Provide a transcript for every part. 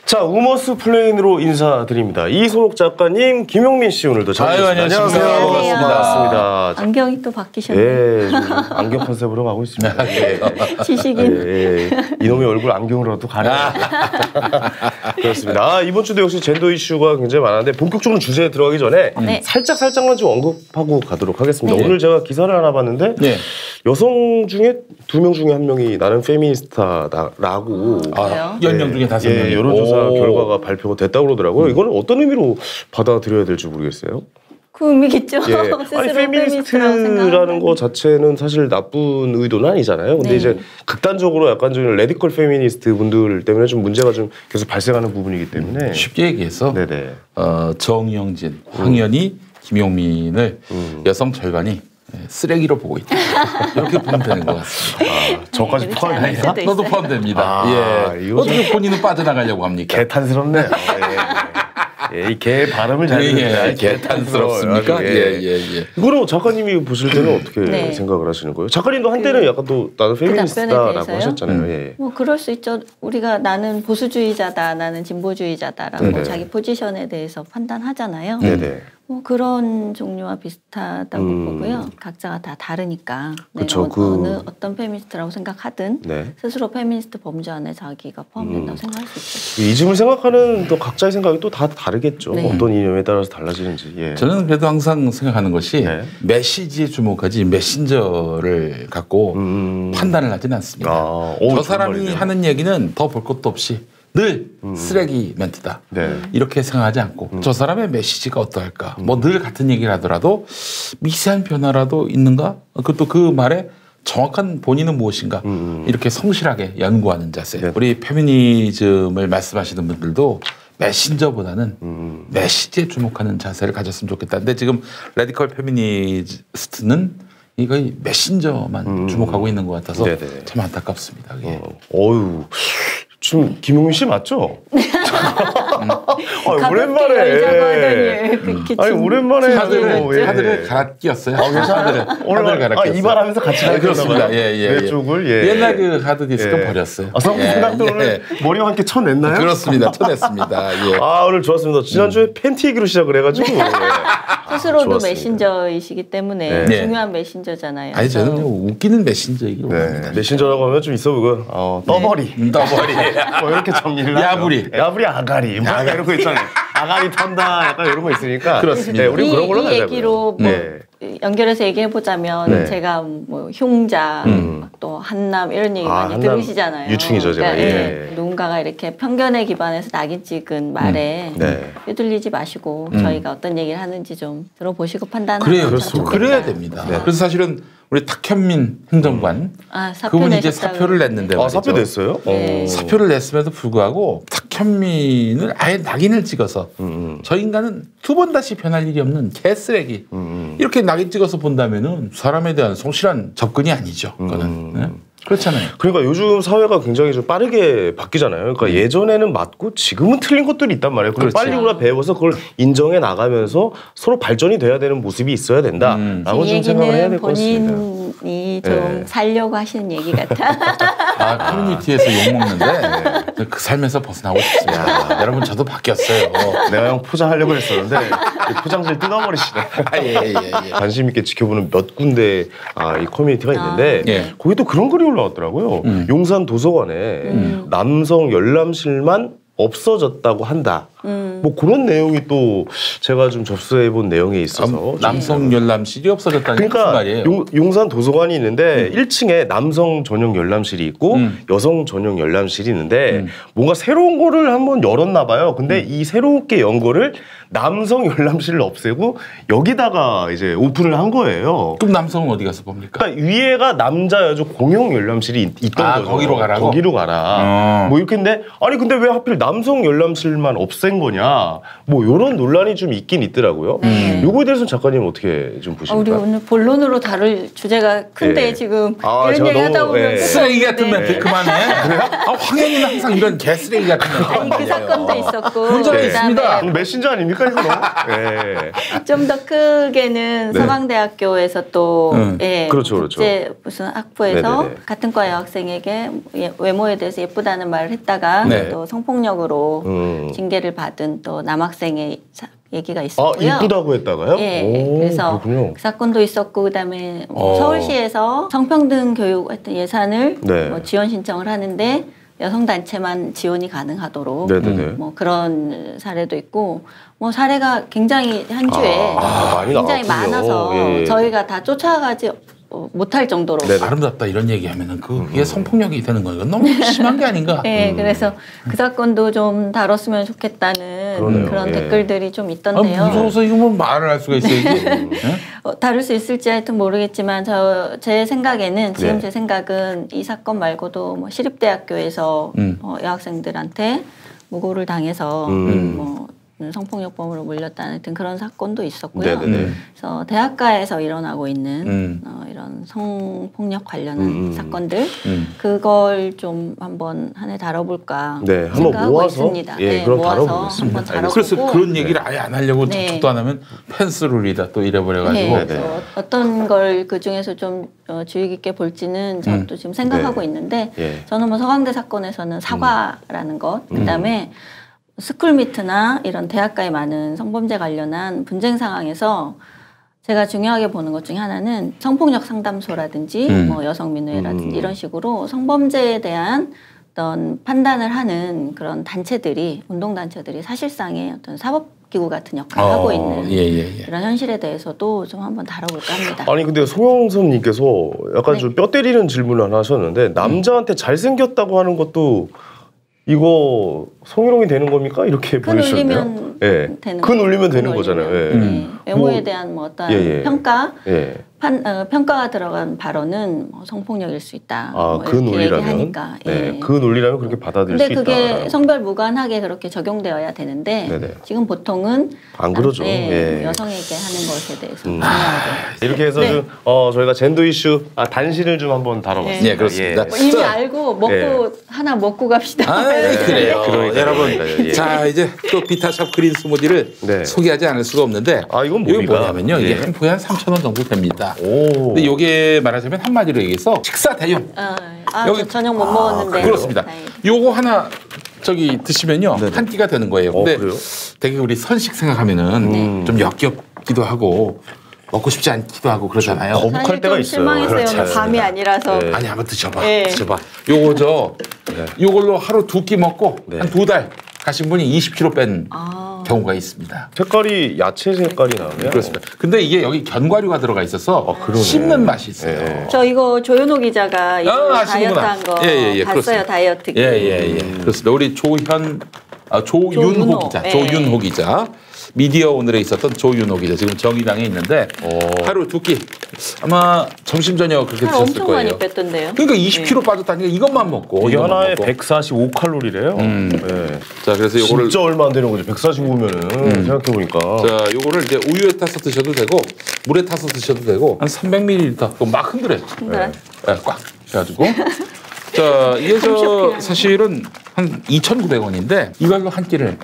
자, 우머스 플레인으로 인사드립니다. 이소록 작가님, 김용민 씨 오늘도 자주셨습니다. 안녕하세요. 반갑습니다. 안경이 또 바뀌셨네요. 예, 안경 컨셉으로 가고 있습니다. 예. 지식인. 예, 이놈의 얼굴 안경으로라도 가려. 그렇습니다. 이번 주도 역시 젠더 이슈가 굉장히 많은데 본격적으로 주제에 들어가기 전에 살짝만 좀 언급하고 가도록 하겠습니다. 오늘 제가 기사를 하나 봤는데 여성 중에 2명 중에 1명이 나는 페미니스타라고 10명 중에 5명 여론조사 결과가 발표가 됐다고 그러더라고요. 이거는 어떤 의미로 받아들여야 될지 모르겠어요. 그 의미겠죠. 아니, 페미니스트라는 거 자체는 사실 나쁜 의도는 아니잖아요. 근데 이제 극단적으로 약간 좀 레디컬 페미니스트 분들 때문에 좀 문제가 좀 계속 발생하는 부분이기 때문에 쉽게 얘기해서 정영진, 황현희, 김용민을 여성 절반이 쓰레기로 보고 있다. 이렇게 보면 되는 것 같습니다. 저까지 포함됩니까? 너도 포함됩니다. 어떻게 본인은 빠져나가려고 합니까? 개탄스럽네요. 이 개 발음을 잘 듣는다. 개탄스럽습니까? 이거는 작가님이 보실 때는 어떻게 생각을 하시는 거예요? 작가님도 한때는 약간 또 나는 페미니스트다라고 하셨잖아요. 뭐 그럴 수 있죠. 우리가 나는 보수주의자다, 나는 진보주의자다라고 자기 포지션에 대해서 판단하잖아요. 뭐 그런 종류와 비슷하다고 보고요. 각자가 다 다르니까 그쵸, 내가 어떤 페미니스트라고 생각하든 스스로 페미니스트 범주 안에 자기가 포함된다고 생각할 수 있죠. 이즘을 생각하는 또 각자의 생각이 또 다 다르겠죠. 어떤 이념에 따라서 달라지는지. 저는 그래도 항상 생각하는 것이 메시지에 주목하지 메신저를 갖고 판단을 하진 않습니다. 저 사람이 하는 얘기는 더 볼 것도 없이 늘 쓰레기 멘트다. 이렇게 생각하지 않고 저 사람의 메시지가 어떠할까. 뭐 늘 같은 얘기를 하더라도 미세한 변화라도 있는가. 그것도 그 말에 정확한 본인은 무엇인가. 이렇게 성실하게 연구하는 자세. 우리 페미니즘을 말씀하시는 분들도 메신저보다는 메시지에 주목하는 자세를 가졌으면 좋겠다. 근데 지금 레디컬 페미니스트는 이거 메신저만 주목하고 있는 것 같아서 참 안타깝습니다. 지금 김용민 씨 맞죠? 오랜만에. 아니 오랜만에 하드를 갈아 끼웠어요. 오늘 갈아 이발하면서 같이 갈아 그렇습니다. 내 쪽을 옛날 그 하드 디스크 버렸어요. 성공각도 오늘 머리와 함께 쳐냈나요? 그렇습니다. 쳐냈습니다. 오늘 좋았습니다. 지난주에 팬티 얘기로 시작을 해가지고 스스로도 메신저이시기 때문에 중요한 메신저잖아요. 아니 저는 웃기는 메신저 얘기로 합니다. 메신저라고 하면 좀 있어 보고 떠버리. 뭐 이렇게 정리를 야부리 아가리 뭐 이런 거 있잖아요. 아가리 턴다 약간 이런 거 있으니까 그렇습니다. 우리 그런 걸로 이 얘기로 뭐 연결해서 얘기해 보자면 제가 뭐 흉자 또 한남 이런 얘기 많이 들으시잖아요. 유충이죠 제가. 누군가가 이렇게 편견에 기반해서 낙인 찍은 말에 휘둘리지 마시고 저희가 어떤 얘기를 하는지 좀 들어보시고 판단하는 그래야 됩니다. 그래서 사실은 우리 탁현민 행정관 그분이 이제 사표를 냈는데 사표 냈어요? 사표를 냈음에도 불구하고 탁현민을 아예 낙인을 찍어서 저 인간은 2번 다시 변할 일이 없는 개쓰레기 이렇게 낙인 찍어서 본다면은 사람에 대한 성실한 접근이 아니죠. 그거는. 그렇잖아요. 그러니까 요즘 사회가 굉장히 좀 빠르게 바뀌잖아요. 그러니까 예전에는 맞고 지금은 틀린 것들이 있단 말이에요. 그걸 빨리 우리가 배워서 그걸 인정해 나가면서 서로 발전이 돼야 되는 모습이 있어야 된다라고 좀 생각을 해야 될 것 같습니다. 본인이 좀 살려고 하시는 얘기 같아. 커뮤니티에서 욕먹는데 그 삶에서 벗어나고 싶습니다. 여러분 저도 바뀌었어요. 내가 형 포장하려고 했었는데 포장지를 뜯어버리시네. 관심 있게 지켜보는 몇 군데 이 커뮤니티가 있는데 거기 또 그런 글이 올라왔더라고요. 용산 도서관에 남성 열람실만 없어졌다고 한다. 뭐 그런 내용이 또 제가 좀 접수해 본 내용에 있어서 남성 열람실이 없어졌다는 무슨 말이에요? 용산 도서관이 있는데 1층에 남성 전용 열람실이 있고 여성 전용 열람실이 있는데 뭔가 새로운 거를 한번 열었나 봐요. 근데 이 새롭게 연 거를 남성 열람실을 없애고 여기다가 이제 오픈을 한 거예요. 그럼 남성은 어디 가서 봅니까? 그러니까 위에가 남자 여자 공용 열람실이 있던 거죠. 거기로 가라고? 거기로 가라. 뭐 이렇게 했는데 아니 근데 왜 하필 남성 열람실만 없앤 된 거냐 뭐 이런 논란이 좀 있긴 있더라고요. 요거에 대해서는 작가님 어떻게 좀 보십니까? 우리 오늘 본론으로 다룰 주제가 큰데 지금 이런 얘기 하다 보면 쓰레기 같은 멘트 그만해. 황현이는 항상 이런 개쓰레기 같은 멘트. 아니 그 사건도 있었고 문제가 있습니다. 메신저 아닙니까 이거? 좀 더 크게는 서강대학교에서 또 그렇죠. 국제 무슨 학부에서 같은 과 여학생에게 외모에 대해서 예쁘다는 말을 했다가 또 성폭력으로 징계를 받은 또 남학생의 얘기가 있었고요. 이쁘다고 했다가요? 그래서 그렇군요. 그 사건도 있었고 그다음에 서울시에서 성평등 교육 하여튼 예산을 지원 신청을 하는데 여성 단체만 지원이 가능하도록 뭐 그런 사례도 있고 뭐 사례가 굉장히 한 주에 굉장히 많아서 저희가 다 쫓아가지 못할 정도로 아름답다 이런 얘기하면은 그게 성폭력이 되는 거니까 너무 심한 게 아닌가? 그래서 그 사건도 좀 다뤘으면 좋겠다는 그런 댓글들이 좀 있던데요. 무서워서 이거 뭐 말을 할 수가 있어요 이게? 다룰 수 있을지 하여튼 모르겠지만 제 생각에는 지금 제 생각은 이 사건 말고도 뭐 시립대학교에서 여학생들한테 무고를 당해서 뭐 성폭력범으로 물렸다는 하여튼 그런 사건도 있었고요. 그래서 대학가에서 일어나고 있는 이런 성폭력 관련한 사건들 그걸 좀 한번 한 해 다뤄볼까 생각하고 모아서, 있습니다. 그럼 모아서 한번 다뤄보고. 그래서 그런 얘기를 아예 안 하려고 저도 안 하면 펜스룰이다 또 이래버려가지고 어떤 걸 그 중에서 좀 주의 깊게 볼지는 저도 지금 생각하고 있는데 저는 뭐 서강대 사건에서는 사과라는 것 그다음에 스쿨미트나 이런 대학가에 많은 성범죄 관련한 분쟁 상황에서 제가 중요하게 보는 것 중에 하나는 성폭력 상담소라든지 뭐 여성민회라든지 이런 식으로 성범죄에 대한 어떤 판단을 하는 그런 단체들이 운동단체들이 사실상의 어떤 사법기구 같은 역할을 하고 있는 이런 현실에 대해서도 좀 한번 다뤄볼까 합니다. 아니 근데 송영선님께서 약간 좀 뼈 때리는 질문을 하나 하셨는데 남자한테 잘생겼다고 하는 것도 이거 성희롱이 되는 겁니까? 이렇게 보여주셨네요. 큰 울리면 되는 거잖아요. 외모에 대한 뭐 어떤 평가, 평가가 들어간 발언은 뭐 성폭력일 수 있다. 뭐 그 논리라면, 그 논리라면 그렇게 받아들일 수 있다. 근데 그게 성별 무관하게 그렇게 적용되어야 되는데 지금 보통은 안 그러죠. 여성에게 하는 것에 대해서 이렇게 해서 좀 저희가 젠더 이슈 단신을 좀 한번 다뤄봤습니다. 네, 그렇습니다. 이미 알고 먹고 하나 먹고 갑시다. 그래요. 여러분, 자 이제 또 비타샵 그린 스무디를 소개하지 않을 수가 없는데 이건 뭐냐면요. 이게 한 포에 한 3,000원 정도 됩니다. 근데 이게 말하자면 한마디로 얘기해서 식사 대용. 여기 저녁 못 먹었는데. 그렇습니다. 요거 하나 저기 드시면요 한 끼가 되는 거예요. 근데 되게 우리 선식 생각하면은 좀 역겹기도 하고. 먹고 싶지 않기도 하고 그러잖아요. 거북할 때가 있어요. 실망했어요. 오늘 밤이 아니라서. 아니 한번 드셔봐. 드셔봐. 요거 요걸로 하루 2끼 먹고 한 2달 가신 분이 20kg 뺀 경우가 있습니다. 색깔이 야채 색깔이 나네요. 그렇습니다. 근데 이게 여기 견과류가 들어가 있어서 씹는 맛이 있어요. 저 이거 조윤호 기자가 다이어트 한 거 봤어요. 그렇습니다. 다이어트. 그렇습니다. 우리 조윤호 기자. 조윤호 기자. 미디어 오늘에 있었던 조윤호 기자 지금 정의당에 있는데 하루 2끼 아마 점심 저녁 그렇게 드셨을 엄청 거예요. 많이 뺐던데요. 그러니까 20kg 빠졌다니까 이것만 먹고 이게 하나에 145칼로리래요. 자 그래서 요거를 진짜 얼마 안 되는 거죠. 145면은 생각해 보니까. 자 요거를 이제 우유에 타서 드셔도 되고 물에 타서 드셔도 되고 한 300ml 막 흔들어요. 꽉 해가지고. 자 이게 사실은 한 2,900원인데 이걸로 한 끼를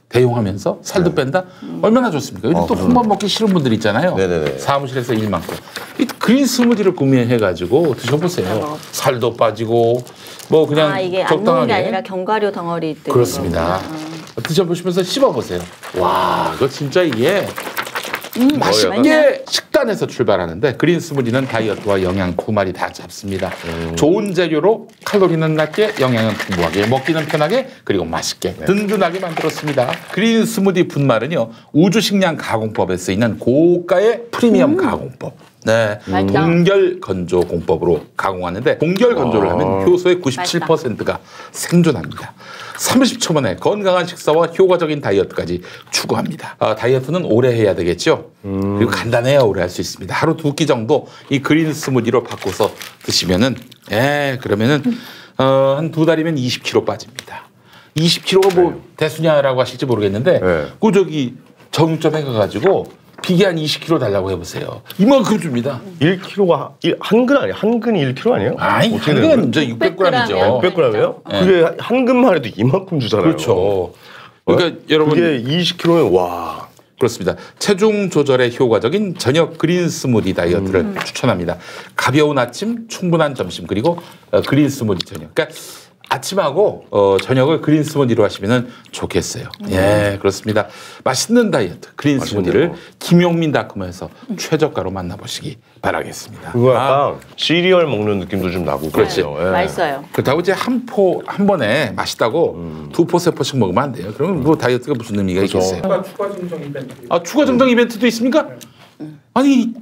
대용하면서 살도 뺀다? 얼마나 좋습니까? 또 콩밥 먹기 싫은 분들 있잖아요. 사무실에서 일 많고. 이 그린 스무디를 구매해가지고 드셔보세요. 살도 빠지고 뭐 그냥 이게 적당하게. 안 먹는 게 아니라 견과류 덩어리 뜨는 그렇습니다. 드셔보시면서 씹어보세요. 와 이거 진짜 이게 맛있게 식단에서 출발하는데 그린 스무디는 다이어트와 영양 두 마리 다 잡습니다. 좋은 재료로 칼로리는 낮게 영양은 풍부하게 먹기는 편하게 그리고 맛있게 든든하게 만들었습니다. 그린 스무디 분말은요 우주식량 가공법에 쓰이는 고가의 프리미엄 가공법. 동결 건조 공법으로 가공하는데 동결 건조를 하면 효소의 97%가 생존합니다. 30초 만에 건강한 식사와 효과적인 다이어트까지 추구합니다. 다이어트는 오래 해야 되겠죠. 그리고 간단해야 오래 할 수 있습니다. 하루 2끼 정도 이 그린 스무디로 바꿔서 드시면은 그러면은 한 2달이면 20kg 빠집니다. 20kg가 뭐 대수냐라고 하실지 모르겠는데 그 저기 정육점에 가가지고 비계한 20kg 달라고 해보세요. 이만큼 줍니다. 1kg가 한 근 아니야? 한 근이 1kg 아니에요? 아니, 한 근은 600g이죠. 600g이에요? 그게 한 근만 해도 이만큼 주잖아요. 그렇죠. 그러니까 여러분 그게 20kg면 와. 그렇습니다. 체중 조절에 효과적인 저녁 그린 스무디 다이어트를 추천합니다. 가벼운 아침, 충분한 점심, 그리고 그린 스무디 저녁. 그러니까 아침하고 저녁을 그린 스무디로 하시면 좋겠어요. 예, 그렇습니다. 맛있는 다이어트 그린 스무디를 김용민닷컴에서 최저가로 만나보시기 바라겠습니다. 그거 약간 시리얼 먹는 느낌도 좀 나고. 그렇지. 네, 맛있어요. 그렇다고 이제 한 번에 맛있다고 2포, 3포씩 먹으면 안 돼요. 그러면 뭐 다이어트가 무슨 의미가 있겠어요. 추가 증정 이벤트. 아, 추가 증정 이벤트도 있습니까? 아니,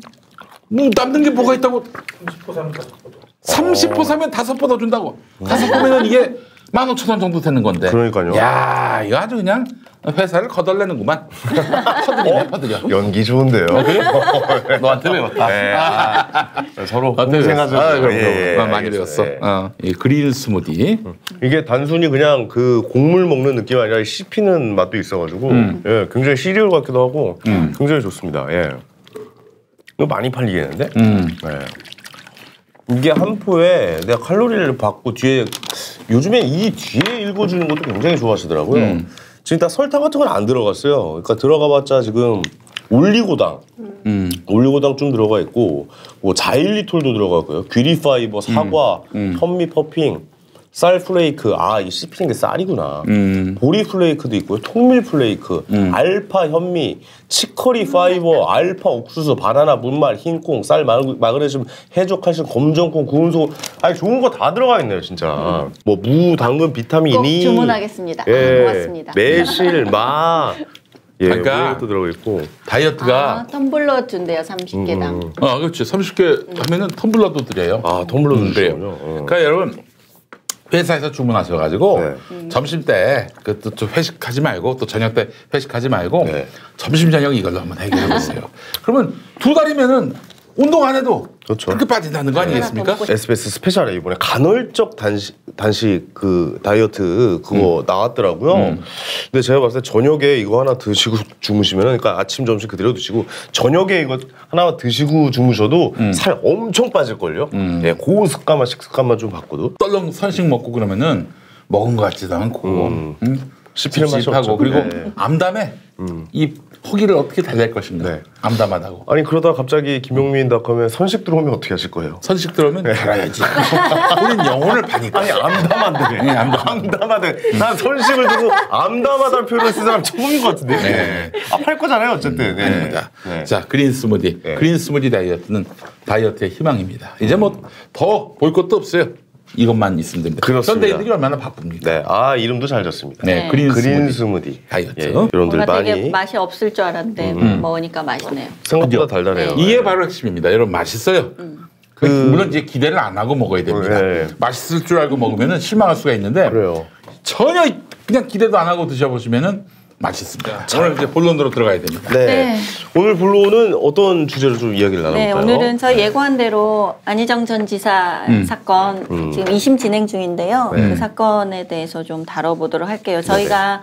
뭐 남는 게 뭐가 있다고? 30% 사면 5번. 30포 사면 5포 더 준다고. 5포면 이게 15,000원 정도 되는 건데. 그러니까요. 야, 이거 아주 그냥 회사를 거덜내는구만. 퍼드리네, 퍼드려. 연기 좋은데요. 너한테 배웠다. 네. 서로 공생하죠. 그럼 많이 배웠어. 이 그린 스무디. 이게 단순히 그냥 그 곡물 먹는 느낌이 아니라 씹히는 맛도 있어가지고 예, 굉장히 시리얼 같기도 하고 굉장히 좋습니다. 예. 이거 많이 팔리겠는데? 예. 이게 한 포에 내가 칼로리를 받고 뒤에 요즘에 이 뒤에 읽어주는 것도 굉장히 좋아하시더라고요. 지금 다 설탕 같은 건 안 들어갔어요. 그러니까 들어가봤자 지금 올리고당, 올리고당 좀 들어가 있고 뭐 자일리톨도 들어가고요. 귀리파이버, 사과, 현미 퍼핑, 쌀 플레이크, 이 씹히는 게 쌀이구나. 보리 플레이크도 있고요. 통밀 플레이크, 알파 현미, 치커리 파이버, 알파 옥수수, 바나나 분말, 흰콩, 쌀 마그네슘, 해조 칼슘, 검정콩, 구운 소금. 아니 좋은 거 다 들어가 있네요, 진짜. 뭐 무, 당근, 비타민 꼭 E. 주문하겠습니다. 예, 고맙습니다. 매실, 마. 예, 그러니까 그것도 들어가 있고. 다이어트가 텀블러 준대요, 30개당. 그렇죠. 30개 하면은 텀블러도 드려요. 텀블러도 그래요. 주시군요. 그러니까 여러분 회사에서 주문하셔가지고 점심 때 또 회식하지 말고 또 저녁 때 회식하지 말고 점심 저녁 이걸로 한번 해결해 보세요. 그러면 2달이면은 운동 안 해도 그렇죠. 그렇게 빠진다는 거 아니겠습니까? SBS 스페셜에 이번에 간헐적 단식 그 다이어트 그거 나왔더라고요. 근데 제가 봤을 때 저녁에 이거 하나 드시고 주무시면은 그러니까 아침 점심 그대로 드시고 저녁에 이거 하나 드시고 주무셔도 살 엄청 빠질걸요. 예, 고습관만 식습관만 좀 바꿔도 떨렁 선식 먹고 그러면은 먹은 것 같지도 않고 씹히는 맛이 없죠. 그리고 암담해. 이 허기를 어떻게 달랠 것인가. 암담하다고. 아니 그러다 갑자기 김용민닷컴에 선식 들어오면 어떻게 하실 거예요? 선식 들어오면 달아야지. 우린 영혼을 파니까. 아니 암담한데. 암담하대. 난 선식을 두고 암담하다는 표현을 쓴 사람 처음인 것 같은데. 팔 거잖아요 어쨌든. 자, 그린 스무디. 그린 스무디 다이어트는 다이어트의 희망입니다. 이제 뭐 더 볼 것도 없어요. 이것만 있으면 됩니다. 그렇습니다. 현대인들이 얼마나 바쁩니까? 네, 이름도 잘 졌습니다. 그린 스무디 다이어트. 여러분들 뭔가 많이 되게 맛이 없을 줄 알았는데 먹으니까 맛있네요. 생각보다 달달해요. 이게 바로 핵심입니다. 여러분 맛있어요. 물론 이제 기대를 안 하고 먹어야 됩니다. 맛있을 줄 알고 먹으면 실망할 수가 있는데 그래요. 전혀 그냥 기대도 안 하고 드셔보시면은 맛있습니다. 오늘 이제 본론으로 들어가야 됩니다. 오늘 본론은 어떤 주제로 좀 이야기를 나눠볼까요? 오늘은 저희 예고한 대로 안희정 전 지사 사건 지금 2심 진행 중인데요. 그 사건에 대해서 좀 다뤄보도록 할게요. 저희가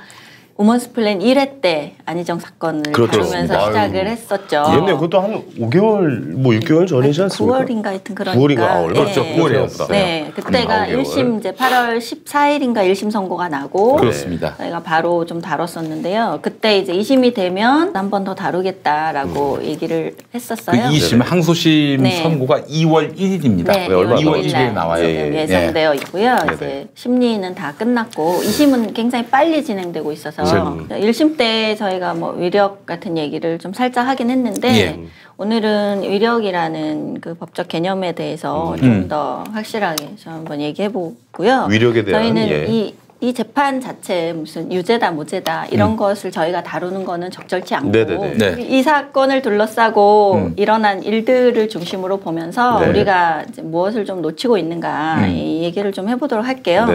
우먼스 플랜 1회 때 안희정 사건을 다루면서 시작을 했었죠. 옛날에 그것도 한 5개월, 뭐 6개월 전이지 않습니까? 9월인가 하여튼 그러니까. 9월인가? 그렇죠. 9월이었어요. 네, 그때가 1심 이제 8월 14일인가 1심 선고가 나고 그렇습니다. 저희가 바로 좀 다뤘었는데요. 그때 이제 2심이 되면 한 번 더 다루겠다라고 얘기를 했었어요. 그 2심 항소심 선고가 2월 1일입니다. 네, 2월 1일에 나와요. 예정되어 있고요. 이제 심리는 다 끝났고 2심은 굉장히 빨리 진행되고 있어서 1심 때 저희가 뭐 위력 같은 얘기를 좀 살짝 하긴 했는데 오늘은 위력이라는 그 법적 개념에 대해서 좀 더 확실하게 좀 한번 얘기해 보고요. 위력에 대한 저희는 이 재판 자체 무슨 유죄다 무죄다 이런 것을 저희가 다루는 거는 적절치 않고 이 사건을 둘러싸고 일어난 일들을 중심으로 보면서 우리가 이제 무엇을 좀 놓치고 있는가 이 얘기를 좀 해보도록 할게요.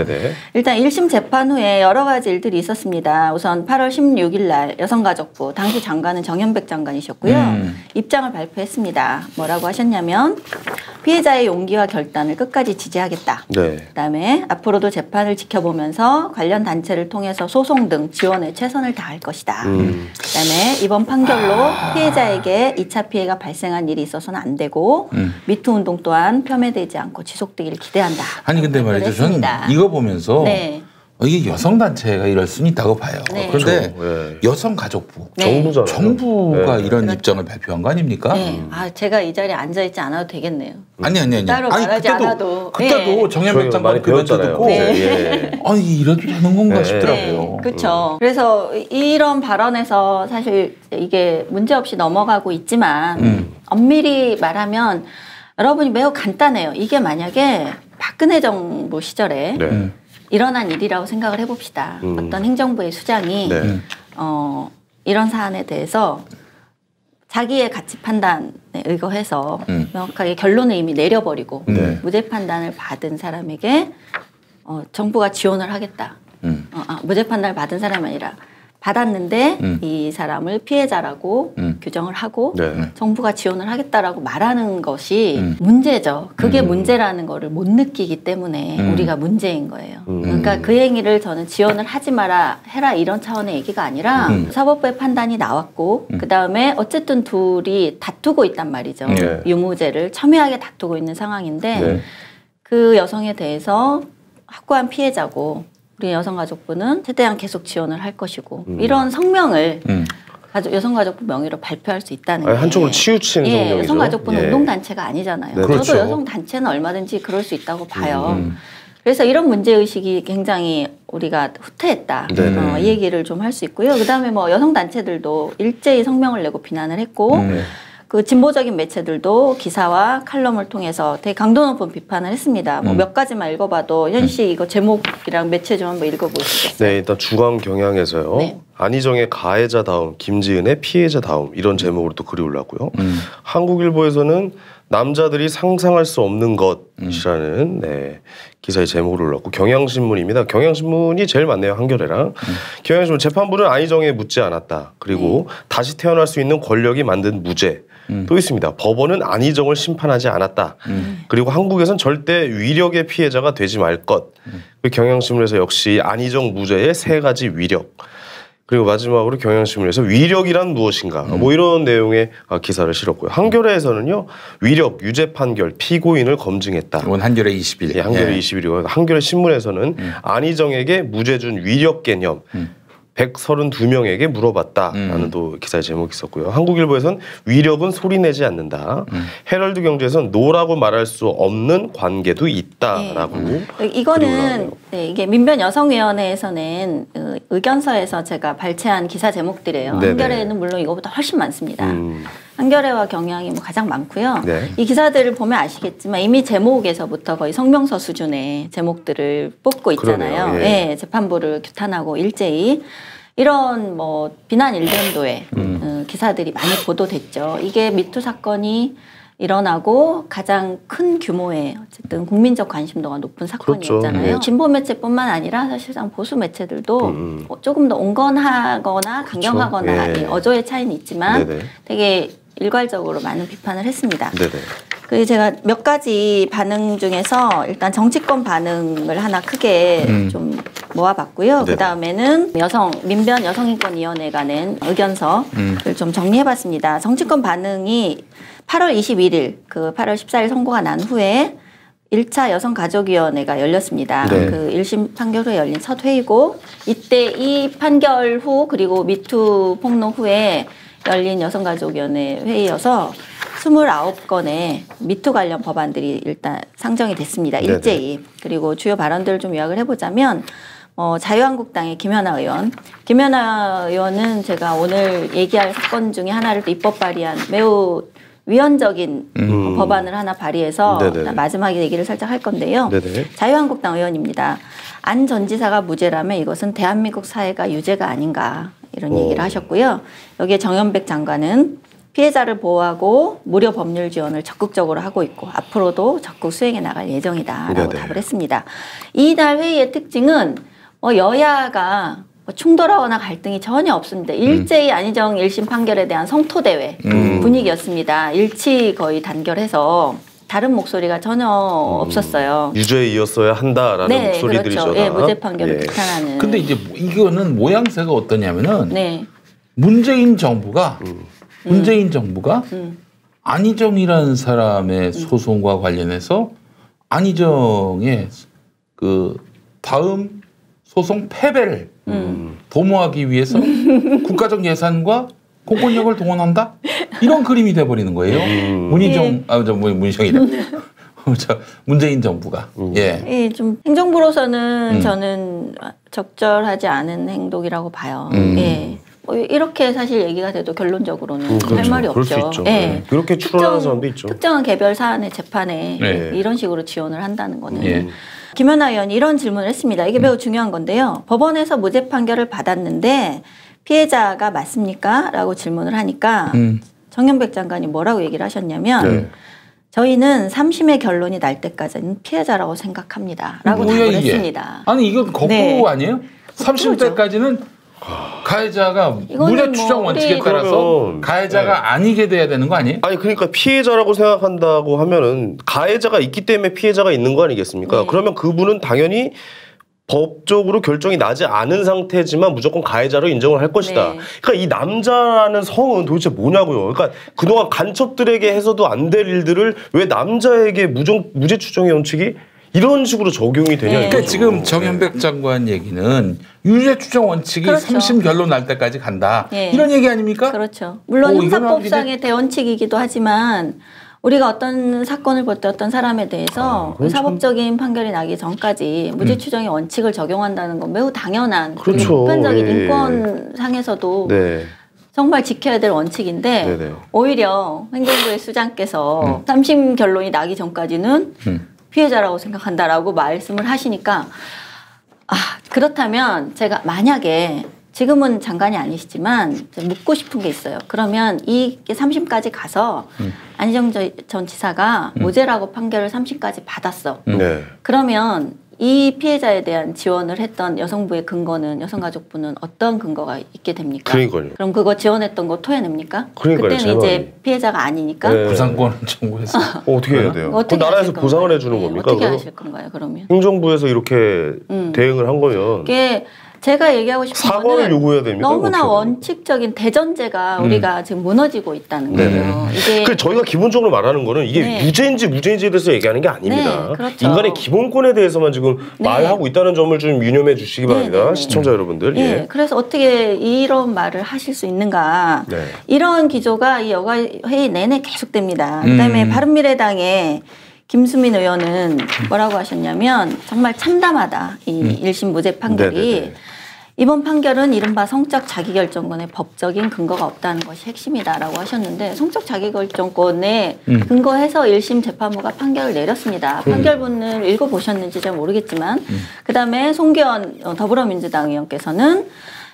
일단 1심 재판 후에 여러 가지 일들이 있었습니다. 우선 8월 16일 날 여성가족부 당시 장관은 정현백 장관이셨고요. 입장을 발표했습니다. 뭐라고 하셨냐면 피해자의 용기와 결단을 끝까지 지지하겠다. 네. 그다음에 앞으로도 재판을 지켜보면서 관련 단체를 통해서 소송 등 지원에 최선을 다할 것이다. 그다음에 이번 판결로 피해자에게 2차 피해가 발생한 일이 있어서는 안 되고 미투 운동 또한 폄훼되지 않고 지속되기를 기대한다. 아니 근데 말이죠. 저는 이거 보면서 네. 이게 여성단체가 이럴 수는 있다고 봐요. 네. 그런데 그렇죠. 여성가족부, 네. 정부가 네. 이런 입장을 발표한 거 아닙니까? 네. 아, 제가 이 자리에 앉아있지 않아도 되겠네요. 아니. 따로 말하지 않아도. 그때도 정현백 장관 그 멘트 듣고 아니 이래도 되는 건가 싶더라고요. 그렇죠. 그래서 이런 발언에서 사실 이게 문제없이 넘어가고 있지만 엄밀히 말하면 여러분이 매우 간단해요. 이게 만약에 박근혜 정부 시절에 일어난 일이라고 생각을 해봅시다. 어떤 행정부의 수장이 이런 사안에 대해서 자기의 가치 판단에 의거해서 명확하게 결론을 이미 내려버리고 무죄 판단을 받은 사람에게 정부가 지원을 하겠다. 무죄 판단을 받은 사람이 아니라 받았는데 이 사람을 피해자라고 규정을 하고 정부가 지원을 하겠다라고 말하는 것이 문제죠. 그게 문제라는 거를 못 느끼기 때문에 우리가 문제인 거예요. 그러니까 그 행위를 저는 지원을 하지 마라 해라 이런 차원의 얘기가 아니라 사법부의 판단이 나왔고 그다음에 어쨌든 둘이 다투고 있단 말이죠. 유무죄를 첨예하게 다투고 있는 상황인데 그 여성에 대해서 확고한 피해자고 우리 여성가족부는 최대한 계속 지원을 할 것이고 이런 성명을 여성가족부 명의로 발표할 수 있다는 게 한쪽으로 치우치는 성명이죠. 여성가족부는 운동단체가 아니잖아요. 네, 저도 그렇죠. 여성단체는 얼마든지 그럴 수 있다고 봐요. 그래서 이런 문제의식이 굉장히 우리가 후퇴했다. 이 얘기를 좀 할 수 있고요. 그다음에 뭐 여성단체들도 일제히 성명을 내고 비난을 했고 그 진보적인 매체들도 기사와 칼럼을 통해서 되게 강도 높은 비판을 했습니다. 뭐 몇 가지만 읽어봐도 현 씨 이거 제목이랑 매체 좀 한번 읽어보시겠어요? 네, 일단 주간 경향에서요. 네. 안희정의 가해자다움, 김지은의 피해자다움 이런 제목으로 또 글이 올랐고요. 한국일보에서는 남자들이 상상할 수 없는 것이라는 기사의 제목으로 올랐고 경향신문입니다. 경향신문이 제일 많네요. 한겨레랑. 경향신문 재판부는 안희정에 묻지 않았다. 그리고 다시 태어날 수 있는 권력이 만든 무죄. 또 있습니다. 법원은 안희정을 심판하지 않았다. 그리고 한국에선 절대 위력의 피해자가 되지 말 것. 경향신문에서 역시 안희정 무죄의 3가지 위력. 그리고 마지막으로 경향신문에서 위력이란 무엇인가 뭐 이런 내용의 기사를 실었고요. 한겨레에서는요. 위력, 유죄 판결, 피고인을 검증했다. 이건 한겨레 21일. 예, 한겨레 21일이고 한겨레 신문에서는 안희정에게 무죄 준 위력 개념 132명에게 물어봤다라는 또 기사의 제목이 있었고요. 한국일보에서는 위력은 소리내지 않는다. 헤럴드 경제에서는 노라고 말할 수 없는 관계도 있다라고. 이거는 이게 민변여성위원회에서는 의견서에서 제가 발췌한 기사 제목들이에요. 네네. 한겨레에는 물론 이거보다 훨씬 많습니다. 한겨레와 경향이 뭐 가장 많고요. 이 기사들을 보면 아시겠지만 이미 제목에서부터 거의 성명서 수준의 제목들을 뽑고 있잖아요. 예, 재판부를 규탄하고 일제히 이런 뭐 비난 일변도의 기사들이 많이 보도됐죠. 이게 미투 사건이 일어나고 가장 큰 규모의 어쨌든 국민적 관심도가 높은 사건이었잖아요. 그렇죠. 진보 매체뿐만 아니라 사실상 보수 매체들도 조금 더 온건하거나 강경하거나 그렇죠. 어조의 차이는 있지만 되게 일괄적으로 많은 비판을 했습니다. 그리고 제가 몇 가지 반응 중에서 일단 정치권 반응을 하나 크게 좀 모아봤고요. 그 다음에는 민변 여성인권위원회가 낸 의견서를 좀 정리해봤습니다. 정치권 반응이 8월 21일, 그 8월 14일 선고가 난 후에 1차 여성가족위원회가 열렸습니다. 그 1심 판결 후에 열린 첫 회의고 이때 이 판결 후 그리고 미투 폭로 후에 열린 여성가족위원회 회의여서 29건의 미투 관련 법안들이 일단 상정이 됐습니다. 일제히. 그리고 주요 발언들을 좀 요약을 해보자면 자유한국당의 김연아 의원은 제가 오늘 얘기할 사건 중에 하나를 또 입법 발의한 매우 위헌적인 법안을 하나 발의해서 마지막에 얘기를 살짝 할 건데요. 자유한국당 의원입니다. 안 전 지사가 무죄라면 이것은 대한민국 사회가 유죄가 아닌가 이런 얘기를 하셨고요. 여기에 정현백 장관은 피해자를 보호하고 무료 법률 지원을 적극적으로 하고 있고 앞으로도 적극 수행해 나갈 예정이다라고 답을 했습니다. 이날 회의의 특징은 여야가 충돌하거나 갈등이 전혀 없습니다. 일제히 안희정 1심 판결에 대한 성토대회 분위기였습니다. 일치 거의 단결해서 다른 목소리가 전혀 없었어요. 유죄에 이었어야 한다라는 네, 목소리들이죠. 그렇죠. 예, 무죄 판결을 비판하는. 근데 이제 이거는 모양새가 어떠냐면은 네. 문재인 정부가 안희정이라는 사람의 소송과 관련해서 안희정의 그 다음 소송 패배를 도모하기 위해서 국가적 예산과 공권력을 동원한다? 이런 그림이 돼버리는 거예요. 문희정, 문희정이래. 문재인 정부가. 예, 좀 행정부로서는 저는 적절하지 않은 행동이라고 봐요. 예. 뭐 이렇게 사실 얘기가 돼도 결론적으로는 그렇죠. 할 말이 그럴 수 없죠. 있죠. 예. 그렇게 추론하는 사람도 있죠. 특정한 개별 사안의 재판에 이런 식으로 지원을 한다는 거는. 김연아 의원이 이런 질문을 했습니다. 이게 매우 중요한 건데요. 법원에서 무죄 판결을 받았는데 피해자가 맞습니까? 라고 질문을 하니까 정현백 장관이 뭐라고 얘기를 하셨냐면 저희는 3심의 결론이 날 때까지는 피해자라고 생각합니다. 라고 답을 했습니다. 아니 이건 거꾸로 아니에요? 3심 때까지는 가해자가 무죄 추정 원칙에 따라서 가해자가 아니게 돼야 되는 거 아니에요? 아니 그러니까 피해자라고 생각한다고 하면은 가해자가 있기 때문에 피해자가 있는 거 아니겠습니까? 그러면 그분은 당연히 법적으로 결정이 나지 않은 상태지만 무조건 가해자로 인정을 할 것이다. 그러니까 이 남자라는 성은 도대체 뭐냐고요. 그러니까 그동안 간첩들에게 해서도 안 될 일들을 왜 남자에게 무죄 추정의 원칙이 이런 식으로 적용이 되냐. 그러니까 지금 정현백 장관 얘기는 유죄 추정 원칙이 3심 결론 날 때까지 간다. 이런 얘기 아닙니까? 그렇죠. 물론 형사법상의 대원칙이기도 하지만 우리가 어떤 사건을 볼 때 어떤 사람에 대해서 사법적인 판결이 나기 전까지 무죄 추정의 원칙을 적용한다는 건 매우 당연한 보편적인 인권상에서도 정말 지켜야 될 원칙인데 오히려 행정부의 수장께서 3심 결론이 나기 전까지는 피해자라고 생각한다라고 말씀을 하시니까 그렇다면 제가 만약에 지금은 장관이 아니시지만 묻고 싶은 게 있어요. 그러면 이게 3심까지 가서 안희정 전 지사가 무죄라고 판결을 3심까지 받았어. 그러면 이 피해자에 대한 지원을 했던 여성부의 근거는 여성가족부는 어떤 근거가 있게 됩니까? 그러니까요. 그럼 그거 지원했던 거 토해냅니까? 그러니까요. 그때는 이제 피해자가 아니니까. 부상권을 청구해서 어떻게 해야 돼요? 어떻게 나라에서 보상을 해주는 겁니까? 어떻게 하실 건가요? 그러면 행정부에서 이렇게 대응을 한 거면 이게 제가 얘기하고 싶은 사과를 요구해야 됩니까? 너무나 원칙적인 대전제가 우리가 지금 무너지고 있다는 거예요. 이게 저희가 기본적으로 말하는 거는 이게 유죄인지 무죄인지에 대해서 얘기하는 게 아닙니다. 그렇죠. 인간의 기본권에 대해서만 지금 말하고 있다는 점을 좀 유념해 주시기 바랍니다. 시청자 여러분들. 그래서 어떻게 이런 말을 하실 수 있는가. 이런 기조가 이 여가 회의 내내 계속됩니다. 그다음에 바른미래당의 김수민 의원은 뭐라고 하셨냐면 정말 참담하다. 이 1심 무죄 판결이. 이번 판결은 이른바 성적 자기결정권의 법적인 근거가 없다는 것이 핵심이다라고 하셨는데 성적 자기결정권에 근거해서 1심 재판부가 판결을 내렸습니다. 판결문을 읽어보셨는지 잘 모르겠지만 그다음에 송기현 더불어민주당 의원께서는